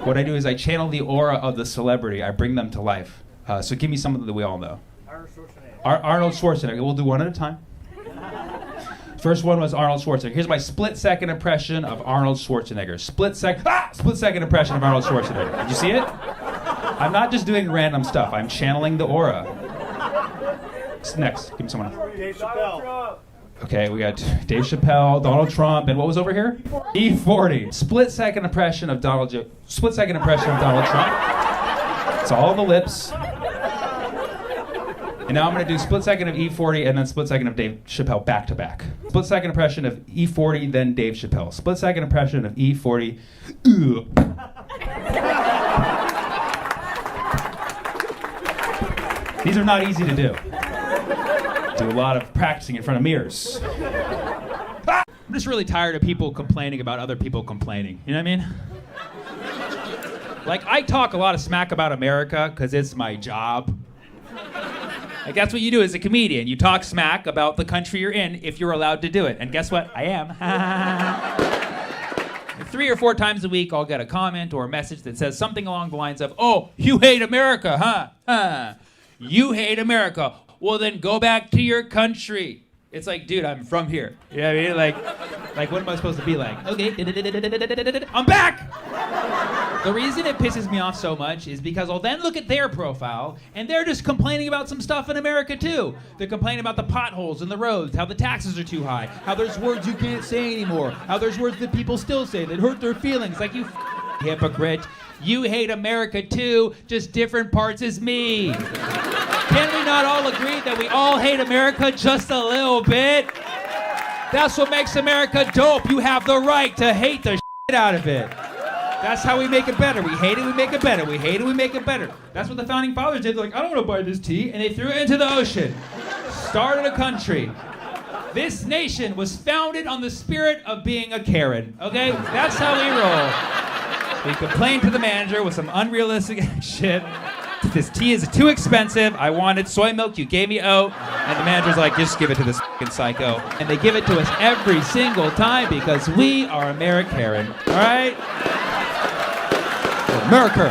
What I do is I channel the aura of the celebrity. I bring them to life. So give me something that we all know. Arnold Schwarzenegger. We'll do one at a time. First one was Arnold Schwarzenegger. Here's my split-second impression of Arnold Schwarzenegger. Split-second impression of Arnold Schwarzenegger. Did you see it? I'm not just doing random stuff. I'm channeling the aura. Next, give me someone else. Dave Chappelle. Okay, we got Dave Chappelle, Donald Trump, and what was over here? E40. Split-second impression of Donald Trump. It's all the lips. And now I'm going to do split second of E40 and then split second of Dave Chappelle back to back. Split second impression of E40, then Dave Chappelle. Split second impression of E40. These are not easy to do. Do a lot of practicing in front of mirrors. I'm just really tired of people complaining about other people complaining. You know what I mean? Like, I talk a lot of smack about America because it's my job. Like, that's what you do as a comedian. You talk smack about the country you're in if you're allowed to do it. And guess what? I am. 3 or 4 times a week, I'll get a comment or a message that says something along the lines of, "Oh, you hate America, huh? Huh. You hate America. Well, then go back to your country." It's like, dude, I'm from here. You know what I mean? Like, what am I supposed to be like? Okay, I'm back! The reason it pisses me off so much is because I'll then look at their profile, and they're just complaining about some stuff in America, too. They're complaining about the potholes in the roads, how the taxes are too high, how there's words you can't say anymore, how there's words that people still say that hurt their feelings. Like, you hypocrite. You hate America, too, just different parts as me. Can we not all agree that we all hate America just a little bit? That's what makes America dope. You have the right to hate the shit out of it. That's how we make it better. We hate it, we make it better. We hate it, we make it better. That's what the founding fathers did. They're like, I don't want to buy this tea. And they threw it into the ocean. Started a country. This nation was founded on the spirit of being a Karen. Okay? That's how we roll. We complained to the manager with some unrealistic shit. This tea is too expensive. I wanted soy milk. You gave me oat. And the manager's like, just give it to this fucking psycho. And they give it to us every single time because we are American. All right? America.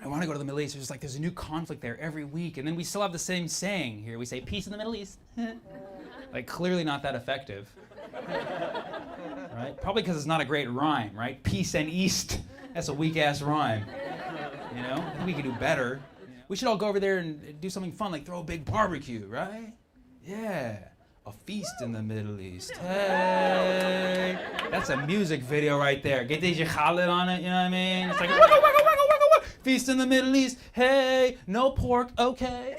I want to go to the Middle East. There's like, there's a new conflict there every week. And then we still have the same saying here. We say, peace in the Middle East. Like, clearly not that effective. Right? Probably because it's not a great rhyme, right? Peace and East. That's a weak-ass rhyme. You know? I think we could do better. We should all go over there and do something fun, like throw a big barbecue, right? Yeah. A feast in the Middle East. Hey. That's a music video right there. Get DJ Khaled on it, you know what I mean? It's like, wiggle, wiggle, wiggle, wiggle, wiggle. Feast in the Middle East. Hey, no pork, okay.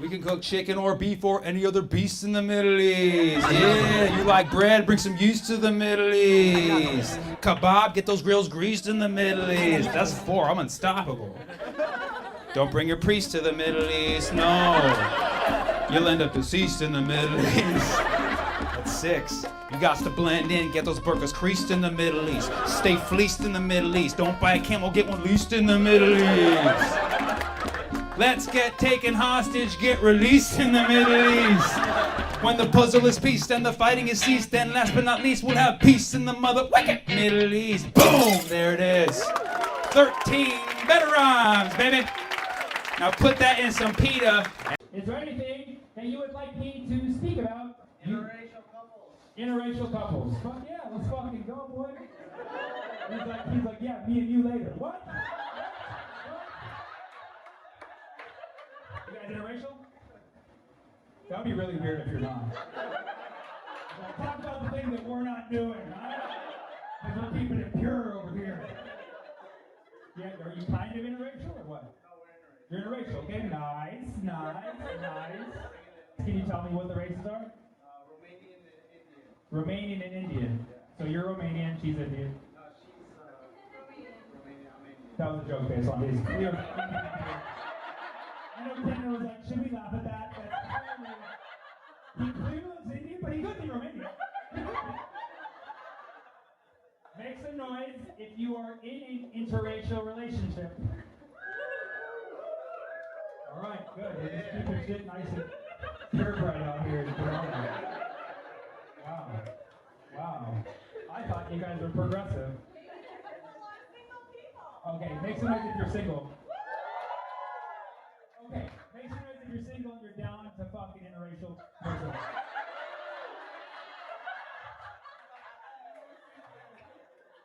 We can cook chicken or beef or any other beast in the Middle East. Yeah, you like bread? Bring some yeast to the Middle East. Kebab, get those grills greased in the Middle East. That's 4, I'm unstoppable. Don't bring your priest to the Middle East, no. You'll end up deceased in the Middle East. That's 6. You got to blend in, get those burgers creased in the Middle East. Stay fleeced in the Middle East. Don't buy a camel, get one leased in the Middle East. Let's get taken hostage, get released in the Middle East. When the puzzle is pieced and the fighting is ceased, then last but not least, we'll have peace in the mother wicked Middle East. Boom, there it is. 13 better rhymes, baby. Now put that in some pita. Is there anything that you would like me to speak about? Interracial couples. Interracial couples. Fuck yeah, let's fucking go, boy. He's like, yeah, me and you later. What? You guys interracial? That would be really weird if you're not. Like, talk about the thing that we're not doing, right? Because we're keeping it pure over here. Yeah, are you kind of interracial or what? You're interracial, okay? Nice. Can you tell me what the races are? Romanian and Indian. So you're Romanian, she's Indian. No, she's Romanian, I'm Indian. That was a joke based on his. I know Ken was like, should we laugh at that? He clearly looks Indian, but he could be Romanian. Make some noise if you are in an interracial relationship. All right, good. We're just keeping shit nice and purebred out here. Wow. I thought you guys were progressive. Okay, make some noise if you're single. Okay, make some noise if you're single and you're down to fucking interracial person.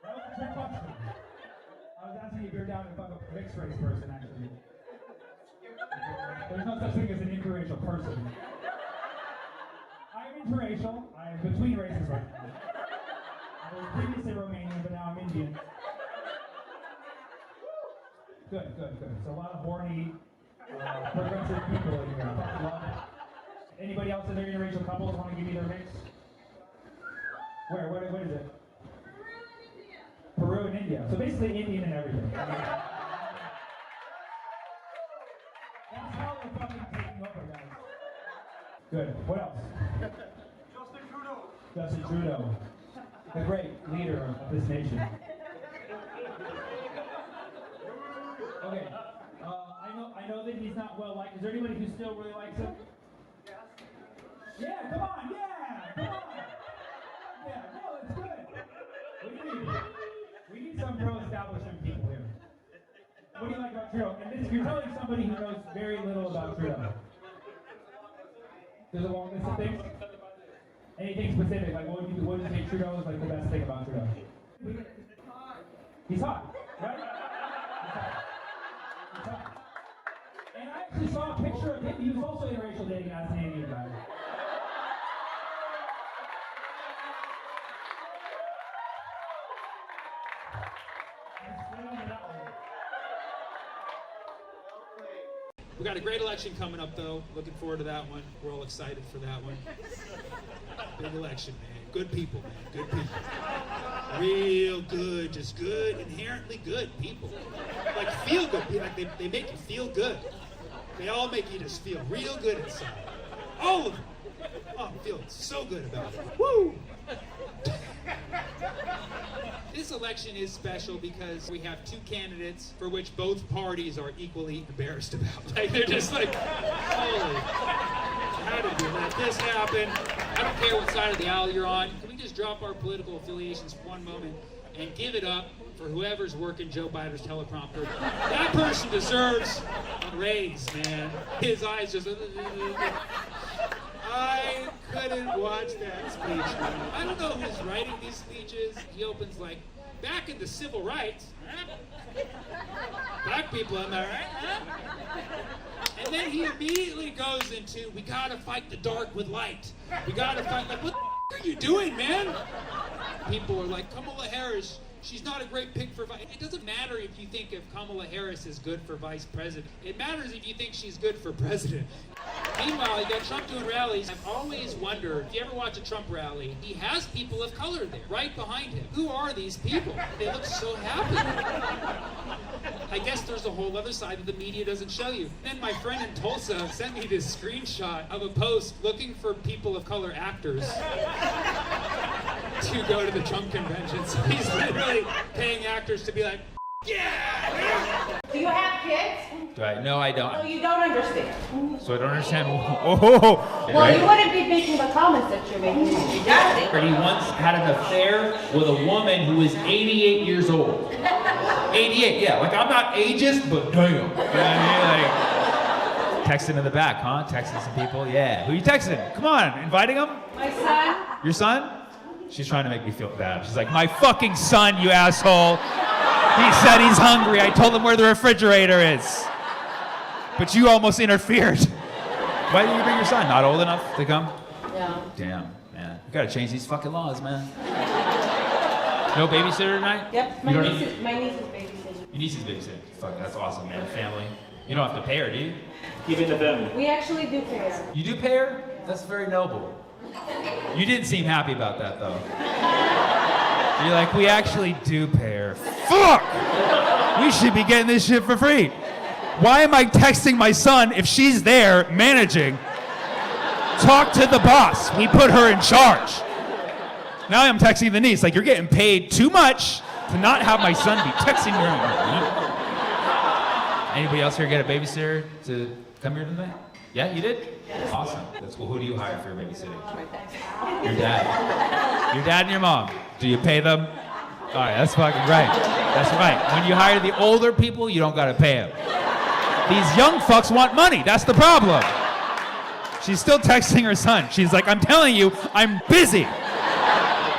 That was a trick question. I was asking if you're down to fuck a mixed race person, actually. There's no such thing as an interracial person. I'm interracial. I'm between races right now. I was previously Romanian, but now I'm Indian. Good. So a lot of horny, progressive people in here. Anybody else in their interracial couples want to give me their mix? Where? What is it? Peru and India. So basically Indian and everything. That's how we're fucking taking over, guys. Good. What else? Justin Trudeau. The great leader of this nation. Okay. I know that he's not well liked. Is there anybody who still really likes him? Yeah, come on, yeah, come on. Yeah, no, it's good. We need some pro-establishment people here. What do you like about Trudeau? And this, you're telling somebody who knows very little about Trudeau. There's a long list of things. Anything specific? Like what would you say Trudeau is like the best thing about Trudeau? He's hot, right? He's hot. And I actually saw a picture of him. He was also interracial dating as an Indian guy. We got a great election coming up, though. Looking forward to that one. We're all excited for that one. Big election, man. Good people, man. Good people. Real good, just good, inherently good people. Like feel good. Like they make you feel good. They all make you just feel real good inside. All of them. Oh, I'm feeling so good about it. Woo! This election is special because we have two candidates for which both parties are equally embarrassed about. Like they're just like, holy, how did we let this happen? I don't care what side of the aisle you're on. Can we just drop our political affiliations for one moment and give it up for whoever's working Joe Biden's teleprompter? That person deserves a raise, man. His eyes just... I couldn't watch that speech, man. I don't know who's writing these speeches. He opens like, back in the civil rights, black people, am I right? And then he immediately goes into, we gotta fight the dark with light. We gotta fight, like, what the are you doing, man? People are like, Kamala Harris, she's not a great pick for vice. It doesn't matter if you think if Kamala Harris is good for vice president. It matters if you think she's good for president. Meanwhile, you got Trump doing rallies. I've always wondered, if you ever watch a Trump rally, he has people of color there, right behind him. Who are these people? They look so happy. I guess there's a whole other side that the media doesn't show you. Then my friend in Tulsa sent me this screenshot of a post looking for people of color actors to go to the Trump convention. So he's literally paying actors to be like, yeah! Do you have kids? Do I? No, I don't. So you don't understand. So I don't understand. Oh, Well, you wouldn't be making the comments that you're making. Exactly. He once had an affair with a woman who was 88 years old. 88, yeah. Like, I'm not ageist, but damn. You know what I mean? Like, texting in the back, huh? Texting some people? Yeah. Who are you texting? Come on, inviting them? My son. Your son? She's trying to make me feel bad. She's like, my fucking son, you asshole. He said he's hungry. I told him where the refrigerator is. But you almost interfered. Why didn't you bring your son? Not old enough to come? Yeah. Damn, man. You gotta change these fucking laws, man. No babysitter tonight? Yep. My niece is babysitting. Your niece is babysitting. Fuck, that's awesome, man. Family. You don't have to pay her, do you? Keeping the family. We actually do pay her. You do pay her? That's very noble. You didn't seem happy about that, though. You're like, we actually do pay her. Fuck! We should be getting this shit for free. Why am I texting my son if she's there managing? Talk to the boss. We put her in charge. Now I'm texting the niece, like, you're getting paid too much to not have my son be texting her. Anybody else here get a babysitter to come here tonight? Yeah, you did? Awesome. That's cool. Who do you hire for your babysitting? Your dad. Your dad and your mom. Do you pay them? All right, that's fucking right. That's right. When you hire the older people, you don't gotta pay them. These young fucks want money. That's the problem. She's still texting her son. She's like, I'm telling you, I'm busy.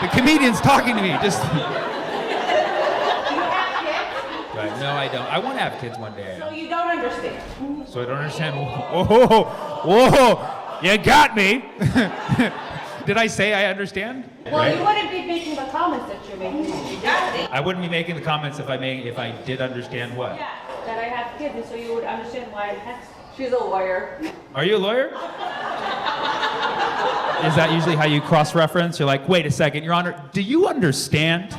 The comedian's talking to me. Just. Do you have kids? Right. No, I don't. I want to have kids one day. So you don't understand. So I don't understand. Whoa, you got me. Did I say I understand? Well, you wouldn't be making the comments that you're making. Exactly. I wouldn't be making the comments if I did understand what. Yeah. that I have kids, and so you would understand why I text. She's a lawyer. Are you a lawyer? Is that usually how you cross-reference? You're like, wait a second, Your Honor, do you understand?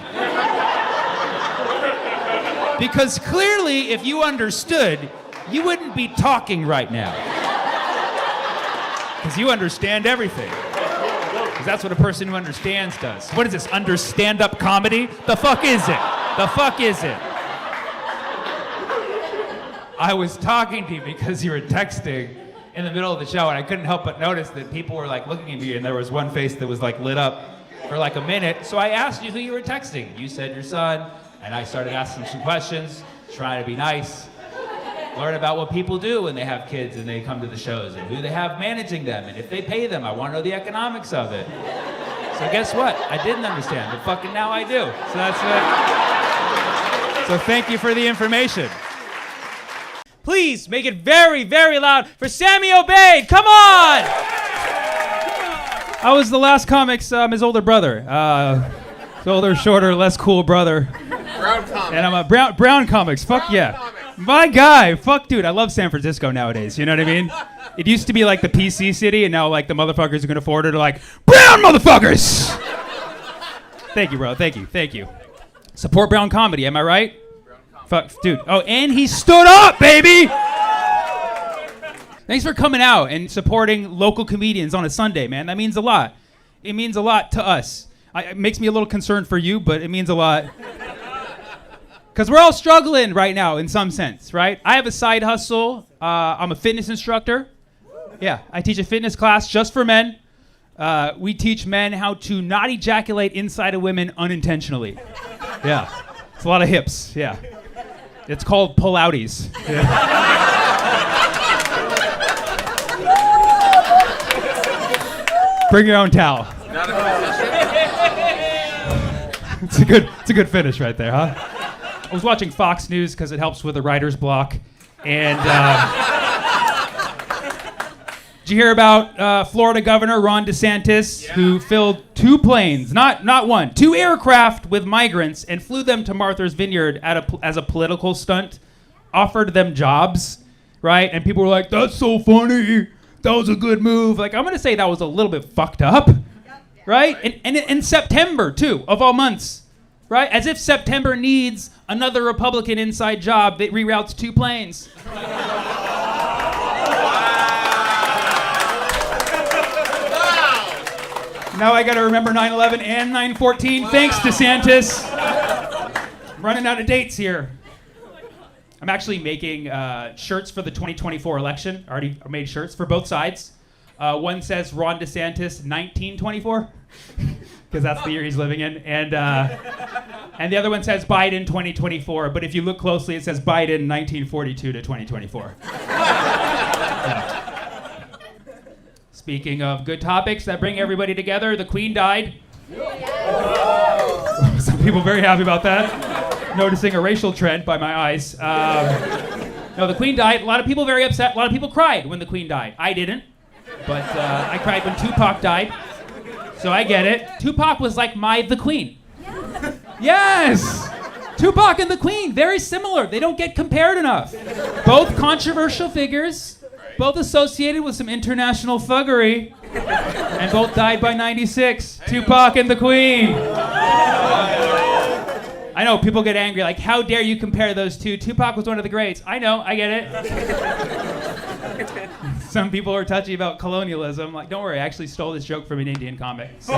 Because clearly, if you understood, you wouldn't be talking right now. Because you understand everything. Because that's what a person who understands does. What is this, stand-up comedy? The fuck is it? The fuck is it? I was talking to you because you were texting in the middle of the show, and I couldn't help but notice that people were like looking at me, and there was one face that was like lit up for like a minute. So I asked you who you were texting. You said your son, and I started asking some questions, trying to be nice, learn about what people do when they have kids and they come to the shows, and who they have managing them, and if they pay them. I want to know the economics of it. So guess what? I didn't understand, but fucking now I do. So that's it. So thank you for the information. Please make it very, very loud for Sammy Obeid. Come on! I was the last comic's his older brother. His older, shorter, less cool brother. Brown comics. And I'm a brown comics. Fuck yeah. Comics. My guy. Fuck, dude. I love San Francisco nowadays. You know what I mean? It used to be like the PC city, and now like the motherfuckers who can afford it are like, brown motherfuckers! Thank you, bro. Thank you. Thank you. Support brown comedy. Am I right? Fuck, dude. Oh, and he stood up, baby! Thanks for coming out and supporting local comedians on a Sunday, man. That means a lot. It means a lot to us. It makes me a little concerned for you, but it means a lot. Because we're all struggling right now in some sense, right? I have a side hustle. I'm a fitness instructor. Yeah, I teach a fitness class just for men. We teach men how to not ejaculate inside of women unintentionally. Yeah, it's a lot of hips, yeah. It's called pull-outies. Yeah. Bring your own towel. Not a It's a good finish right there, huh? I was watching Fox News because it helps with the writer's block, and did you hear about Florida Governor Ron DeSantis, who filled 2 planes, not one, 2 aircraft with migrants and flew them to Martha's Vineyard as a political stunt, offered them jobs, right? And people were like, that's so funny. That was a good move. Like, I'm going to say that was a little bit fucked up, right? And in September, too, of all months, right? As if September needs another Republican inside job that reroutes 2 planes. Now I gotta remember 9/11 and 9/14. Thanks, DeSantis. I'm running out of dates here. I'm actually making shirts for the 2024 election. I already made shirts for both sides. One says Ron DeSantis 1924, because that's the year he's living in, and the other one says Biden 2024. But if you look closely, it says Biden 1942 to 2024. Yeah. Speaking of good topics that bring everybody together, the Queen died. Some people very happy about that. Noticing a racial trend by my eyes. No, the Queen died. A lot of people very upset. A lot of people cried when the Queen died. I didn't, but I cried when Tupac died. So I get it. Tupac was like the Queen. Yes! Tupac and the Queen, very similar. They don't get compared enough. Both controversial figures. Both associated with some international thuggery, and both died by 96. Tupac and the Queen. I know, people get angry, like, how dare you compare those two? Tupac was one of the greats. I know, I get it. Some people are touchy about colonialism. Like, don't worry, I actually stole this joke from an Indian comic, so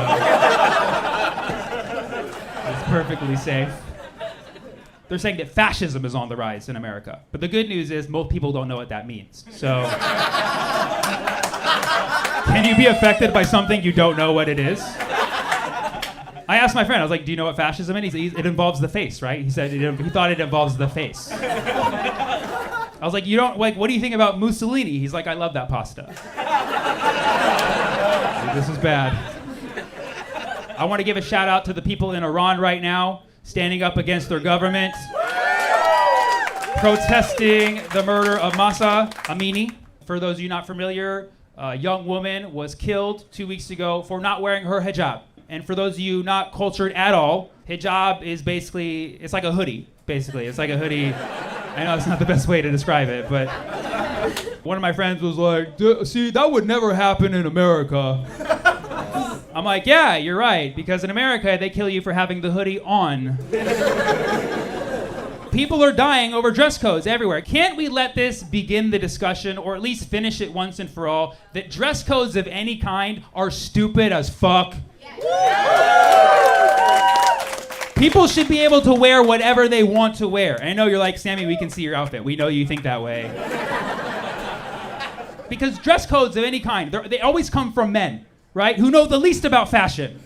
it's perfectly safe. They're saying that fascism is on the rise in America. But the good news is most people don't know what that means. So, can you be affected by something you don't know what it is? I asked my friend, I was like, do you know what fascism is? It involves the face, right? He said he thought it involves the face. I was like, what do you think about Mussolini? He's like, I love that pasta. This is bad. I want to give a shout out to the people in Iran right now, standing up against their government, protesting the murder of Mahsa Amini. For those of you not familiar, a young woman was killed 2 weeks ago for not wearing her hijab. And for those of you not cultured at all, hijab is basically, it's like a hoodie, basically. It's like a hoodie. I know it's not the best way to describe it, but one of my friends was like, see, that would never happen in America. I'm like, yeah, you're right, because in America, they kill you for having the hoodie on. People are dying over dress codes everywhere. Can't we let this begin the discussion, or at least finish it once and for all, that dress codes of any kind are stupid as fuck? People should be able to wear whatever they want to wear. And I know you're like, Sammy, we can see your outfit. We know you think that way. Because dress codes of any kind, they always come from men, right? Who know the least about fashion.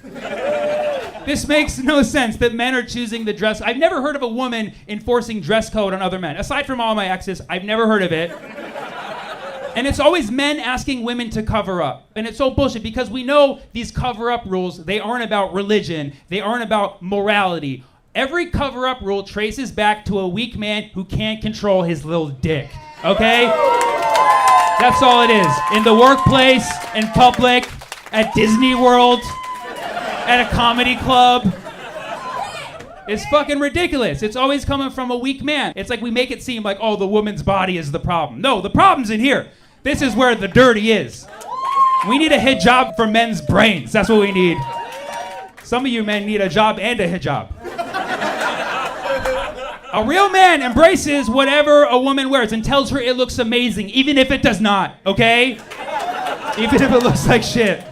This makes no sense that men are choosing the dress. I've never heard of a woman enforcing dress code on other men. Aside from all my exes, I've never heard of it. And it's always men asking women to cover up. And it's so bullshit because we know these cover-up rules, they aren't about religion. They aren't about morality. Every cover-up rule traces back to a weak man who can't control his little dick. Okay? That's all it is. In the workplace, in public, at Disney World, at a comedy club. It's fucking ridiculous. It's always coming from a weak man. It's like we make it seem like, oh, the woman's body is the problem. No, the problem's in here. This is where the dirty is. We need a hijab for men's brains. That's what we need. Some of you men need a job and a hijab. A real man embraces whatever a woman wears and tells her it looks amazing, even if it does not, okay? Even if it looks like shit.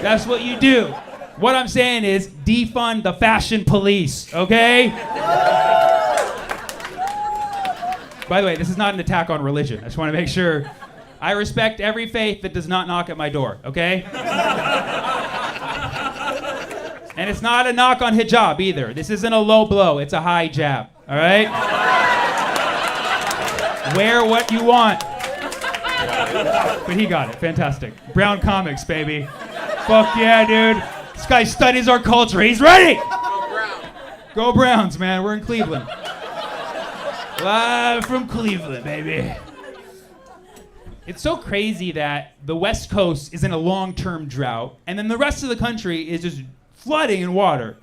That's what you do. What I'm saying is defund the fashion police, okay? By the way, this is not an attack on religion. I just want to make sure. I respect every faith that does not knock at my door, okay? And it's not a knock on hijab either. This isn't a low blow, it's a high jab, all right? Wear what you want. But he got it, fantastic. Brown comics, baby. Fuck yeah, dude. This guy studies our culture, he's ready! Go Browns, man, we're in Cleveland. Live from Cleveland, baby. It's so crazy that the West Coast is in a long-term drought, and then the rest of the country is just flooding in water,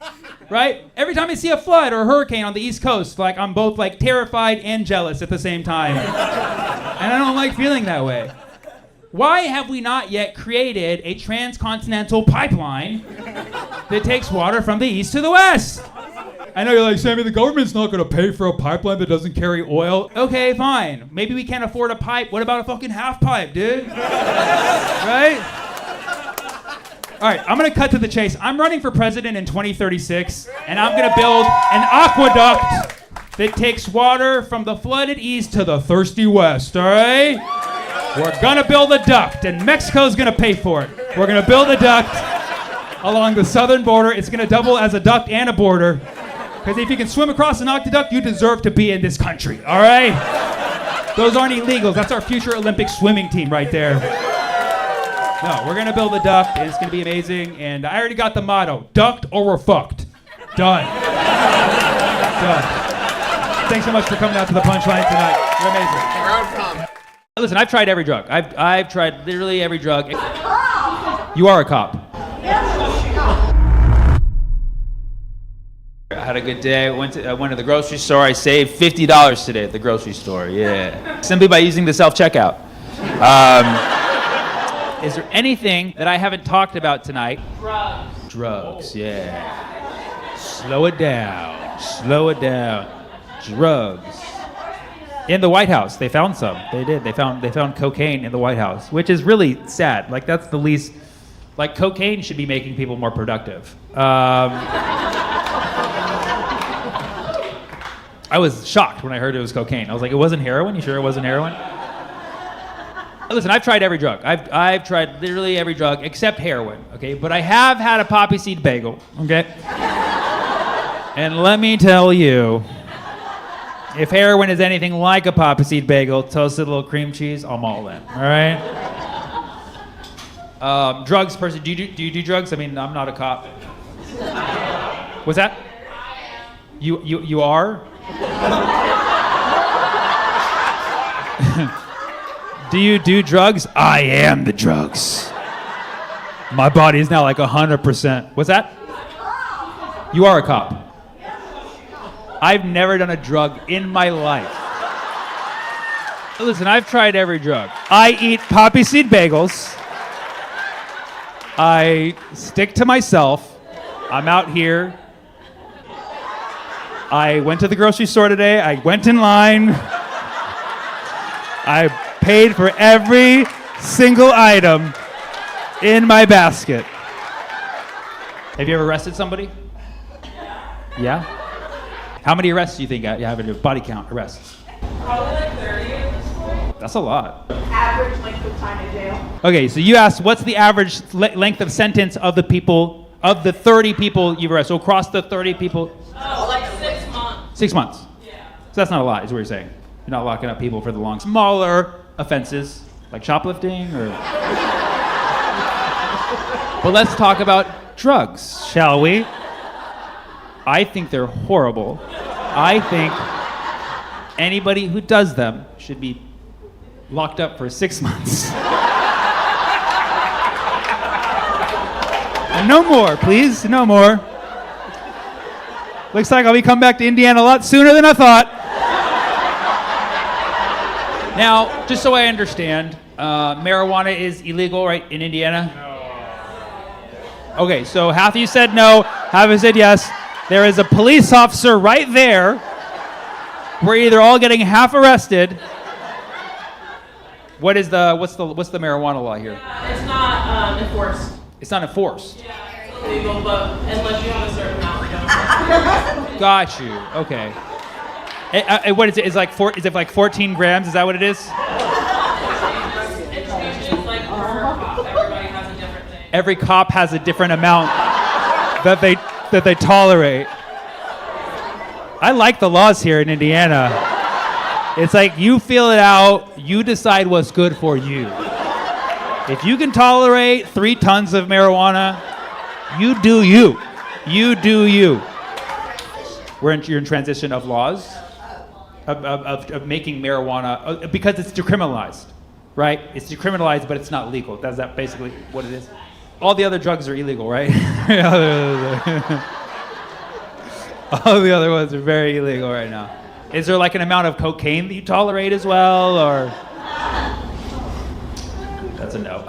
right? Every time I see a flood or a hurricane on the East Coast, like I'm both like terrified and jealous at the same time. And I don't like feeling that way. Why have we not yet created a transcontinental pipeline that takes water from the east to the west? I know you're like, Sammy, the government's not gonna pay for a pipeline that doesn't carry oil. Okay, fine. Maybe we can't afford a pipe. What about a fucking half pipe, dude? Right? All right, I'm gonna cut to the chase. I'm running for president in 2036, and I'm gonna build an aqueduct that takes water from the flooded east to the thirsty west, all right? We're gonna build a duct, and Mexico's gonna pay for it. We're gonna build a duct along the southern border. It's gonna double as a duct and a border. Because if you can swim across an aqueduct, you deserve to be in this country, all right? Those aren't illegals. That's our future Olympic swimming team right there. No, we're gonna build a duct, and it's gonna be amazing. And I already got the motto: duct or we're fucked. Done. Done. Thanks so much for coming out to the punchline tonight. You're amazing. Listen, I've tried every drug. I've tried literally every drug. You are a cop. I had a good day. I went to the grocery store. I saved $50 today at the grocery store. Yeah. Simply by using the self-checkout. Is there anything that I haven't talked about tonight? Drugs. Drugs, yeah. Slow it down. Slow it down. Drugs. In the White House, they found some. They did. They found cocaine in the White House, which is really sad. Like, that's the least. Like, cocaine should be making people more productive. I was shocked when I heard it was cocaine. I was like, it wasn't heroin? You sure it wasn't heroin? Listen, I've tried every drug. I've tried literally every drug except heroin, okay? But I have had a poppy seed bagel, okay? And let me tell you, if heroin is anything like a poppy seed bagel, toasted little cream cheese, I'm all in, all right? Drugs, person, do you do drugs? I mean, I'm not a cop. What's that? You are? Do you do drugs? I am the drugs. My body is now like 100%. What's that? You are a cop. I've never done a drug in my life. Listen, I've tried every drug. I eat poppy seed bagels. I stick to myself. I'm out here. I went to the grocery store today. I went in line. I paid for every single item in my basket. Have you ever arrested somebody? Yeah? How many arrests do you think you have in your body count arrests? Probably like 30 at this point. That's a lot. Average length of time in jail. Okay, so you asked what's the average length of sentence of the people, of the 30 people you've arrested? So across the 30 people? Oh, like 6 months. 6 months. Yeah. So that's not a lot, is what you're saying. You're not locking up people for the long, smaller offenses, like shoplifting or... But let's talk about drugs, shall we? I think they're horrible. I think anybody who does them should be locked up for 6 months. And no more, please, no more. Looks like I'll be coming back to Indiana a lot sooner than I thought. Now, just so I understand, marijuana is illegal, right, in Indiana? No. Okay, so half of you said no, half of you said yes. There is a police officer right there. We're either all getting half arrested. What's the marijuana law here? It's not enforced. It's not enforced. Yeah, it's illegal, but unless you have a certain amount, you don't. Got you. Okay. What is it? Is it like 14 grams? Is that what it is? It's usually like per cop. Everybody has a different thing. Every cop has a different amount that they tolerate. I like the laws here in Indiana. It's like you feel it out, you decide what's good for you. If you can tolerate 3 tons of marijuana, you do you. You do you. You're in transition of laws, of making marijuana, because it's decriminalized, right? It's decriminalized, but it's not legal. That's that basically what it is. All the other drugs are illegal, right? All the other ones are very illegal right now. Is there like an amount of cocaine that you tolerate as well, or? That's a no.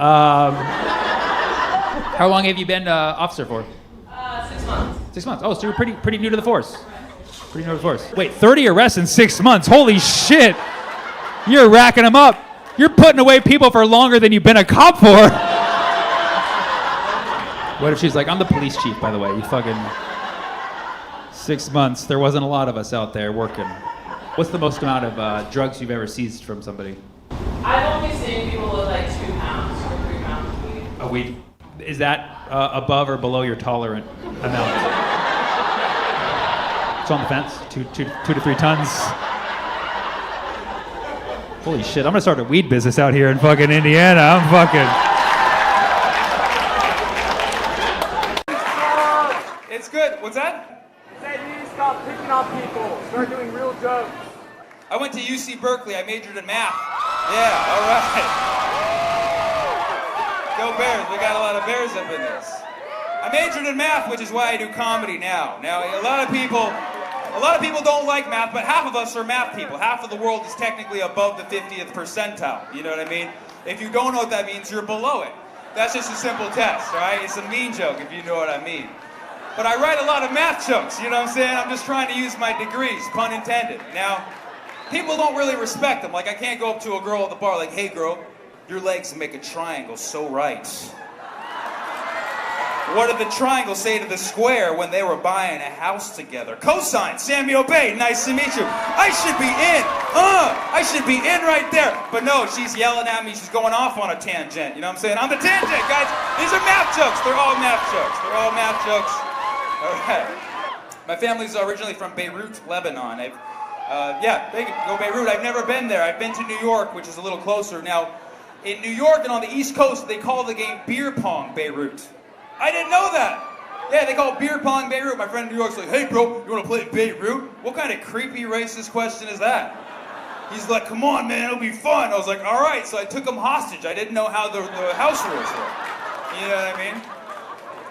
How long have you been officer for? 6 months. 6 months. Oh, so you're pretty new to the force. Pretty new to the force. Wait, 30 arrests in 6 months. Holy shit. You're racking them up. You're putting away people for longer than you've been a cop for. What if she's like, I'm the police chief, by the way. You fucking 6 months. There wasn't a lot of us out there working. What's the most amount of drugs you've ever seized from somebody? I've only seen people with like 2 pounds or 3 pounds of weed. A weed. Is that above or below your tolerant amount? It's on the fence. 2 to 3 tons. Holy shit! I'm gonna start a weed business out here in fucking Indiana. I'm fucking. It's good. What's that? Said you need to stop picking on people. Start doing real jokes. I went to UC Berkeley. I majored in math. Yeah, all right. Go Bears. We got a lot of Bears up in this. I majored in math, which is why I do comedy now. Now, a lot of people don't like math, but half of us are math people. Half of the world is technically above the 50th percentile. You know what I mean? If you don't know what that means, you're below it. That's just a simple test, right? It's a mean joke if you know what I mean. But I write a lot of math jokes, you know what I'm saying? I'm just trying to use my degrees, pun intended. Now, people don't really respect them. Like, I can't go up to a girl at the bar like, hey girl, your legs make a triangle so right. What did the triangle say to the square when they were buying a house together? Cosine, Sammy Obeid, nice to meet you. I should be in, I should be in right there. But no, she's yelling at me, she's going off on a tangent, you know what I'm saying? I'm the tangent, guys. These are math jokes, they're all math jokes. They're all math jokes. All right. My family's originally from Beirut, Lebanon. Thank you, go Beirut. I've never been there. I've been to New York, which is a little closer. Now, in New York and on the East Coast, they call the game beer pong Beirut. I didn't know that. Yeah, they call it beer pong Beirut. My friend in New York's like, hey bro, you wanna play Beirut? What kind of creepy racist question is that? He's like, come on man, it'll be fun. I was like, all right, so I took him hostage. I didn't know how the house rules were. You know what I mean?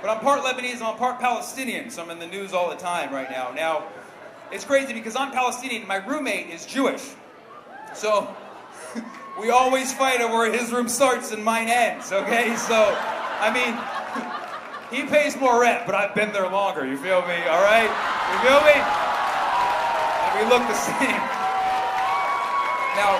But I'm part Lebanese and I'm part Palestinian, so I'm in the news all the time right now. Now, it's crazy because I'm Palestinian and my roommate is Jewish. So, we always fight over where his room starts and mine ends, okay? So, I mean, he pays more rent, but I've been there longer, you feel me, all right? You feel me? And we look the same. Now,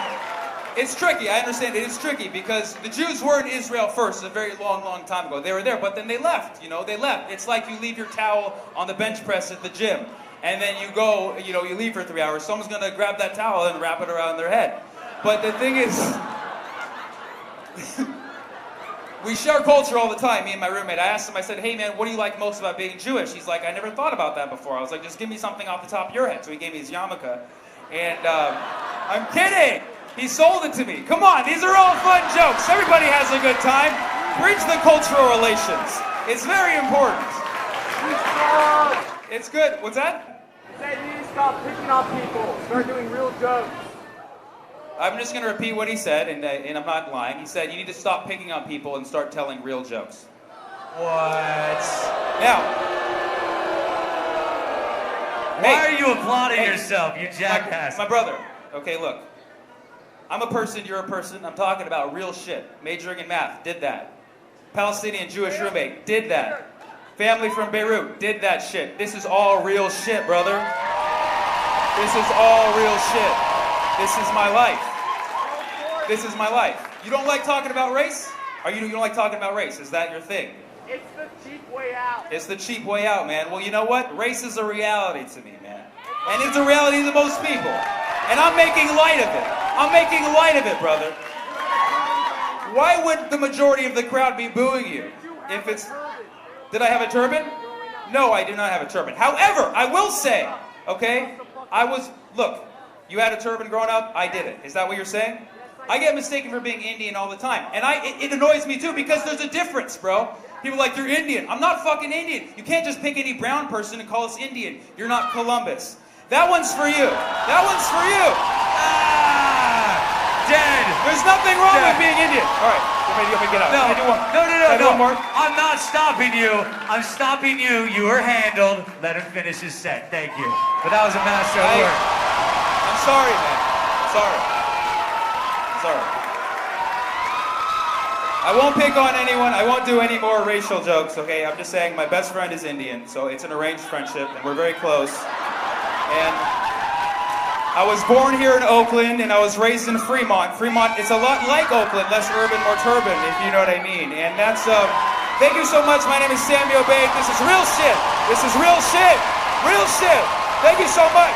it's tricky, I understand it is tricky, because the Jews were in Israel first a very long, long time ago. They were there, but then they left, they left. It's like you leave your towel on the bench press at the gym, and then you go, you leave for 3 hours. Someone's gonna grab that towel and wrap it around their head. But the thing is, we share culture all the time, me and my roommate. I asked him, I said, hey man, what do you like most about being Jewish? He's like, I never thought about that before. I was like, just give me something off the top of your head. So he gave me his yarmulke. And I'm kidding. He sold it to me. Come on, these are all fun jokes. Everybody has a good time. Bridge the cultural relations. It's very important. It's good. What's that? He said you need to stop picking on people. Start doing real jokes. I'm just going to repeat what he said, and I'm not lying. He said, you need to stop picking on people and start telling real jokes. What? Now. Why are you applauding yourself, you jackass? My brother. Okay, look. I'm a person, you're a person. I'm talking about real shit. Majoring in math, did that. Palestinian Jewish roommate, did that. Family from Beirut, did that shit. This is all real shit, brother. This is all real shit. This is my life. This is my life. You don't like talking about race? You don't like talking about race? Is that your thing? It's the cheap way out. It's the cheap way out, man. Well, you know what? Race is a reality to me, man. And it's a reality to most people. And I'm making light of it. I'm making light of it, brother. Why would the majority of the crowd be booing you? If it's... Did I have a turban? No, I do not have a turban. However, I will say, okay, look, you had a turban growing up, I didn't. Is that what you're saying? I get mistaken for being Indian all the time. And it annoys me too, because there's a difference, bro. People are like, you're Indian. I'm not fucking Indian. You can't just pick any brown person and call us Indian. You're not Columbus. That one's for you. That one's for you. Dead. There's nothing wrong with being Indian. All right, let me get out. No, Can I do one? no. Can I do one more? I'm not stopping you. I'm stopping you. You are handled. Let him finish his set. Thank you. But that was a master of work. I'm sorry, man. Sorry. I won't pick on anyone. I won't do any more racial jokes, okay? I'm just saying my best friend is Indian, so it's an arranged friendship, and we're very close. And I was born here in Oakland, and I was raised in Fremont. Fremont, it's a lot like Oakland, less urban, more turban, if you know what I mean. And that's, thank you so much. My name is Sammy Obeid. This is real shit. This is real shit. Real shit. Thank you so much.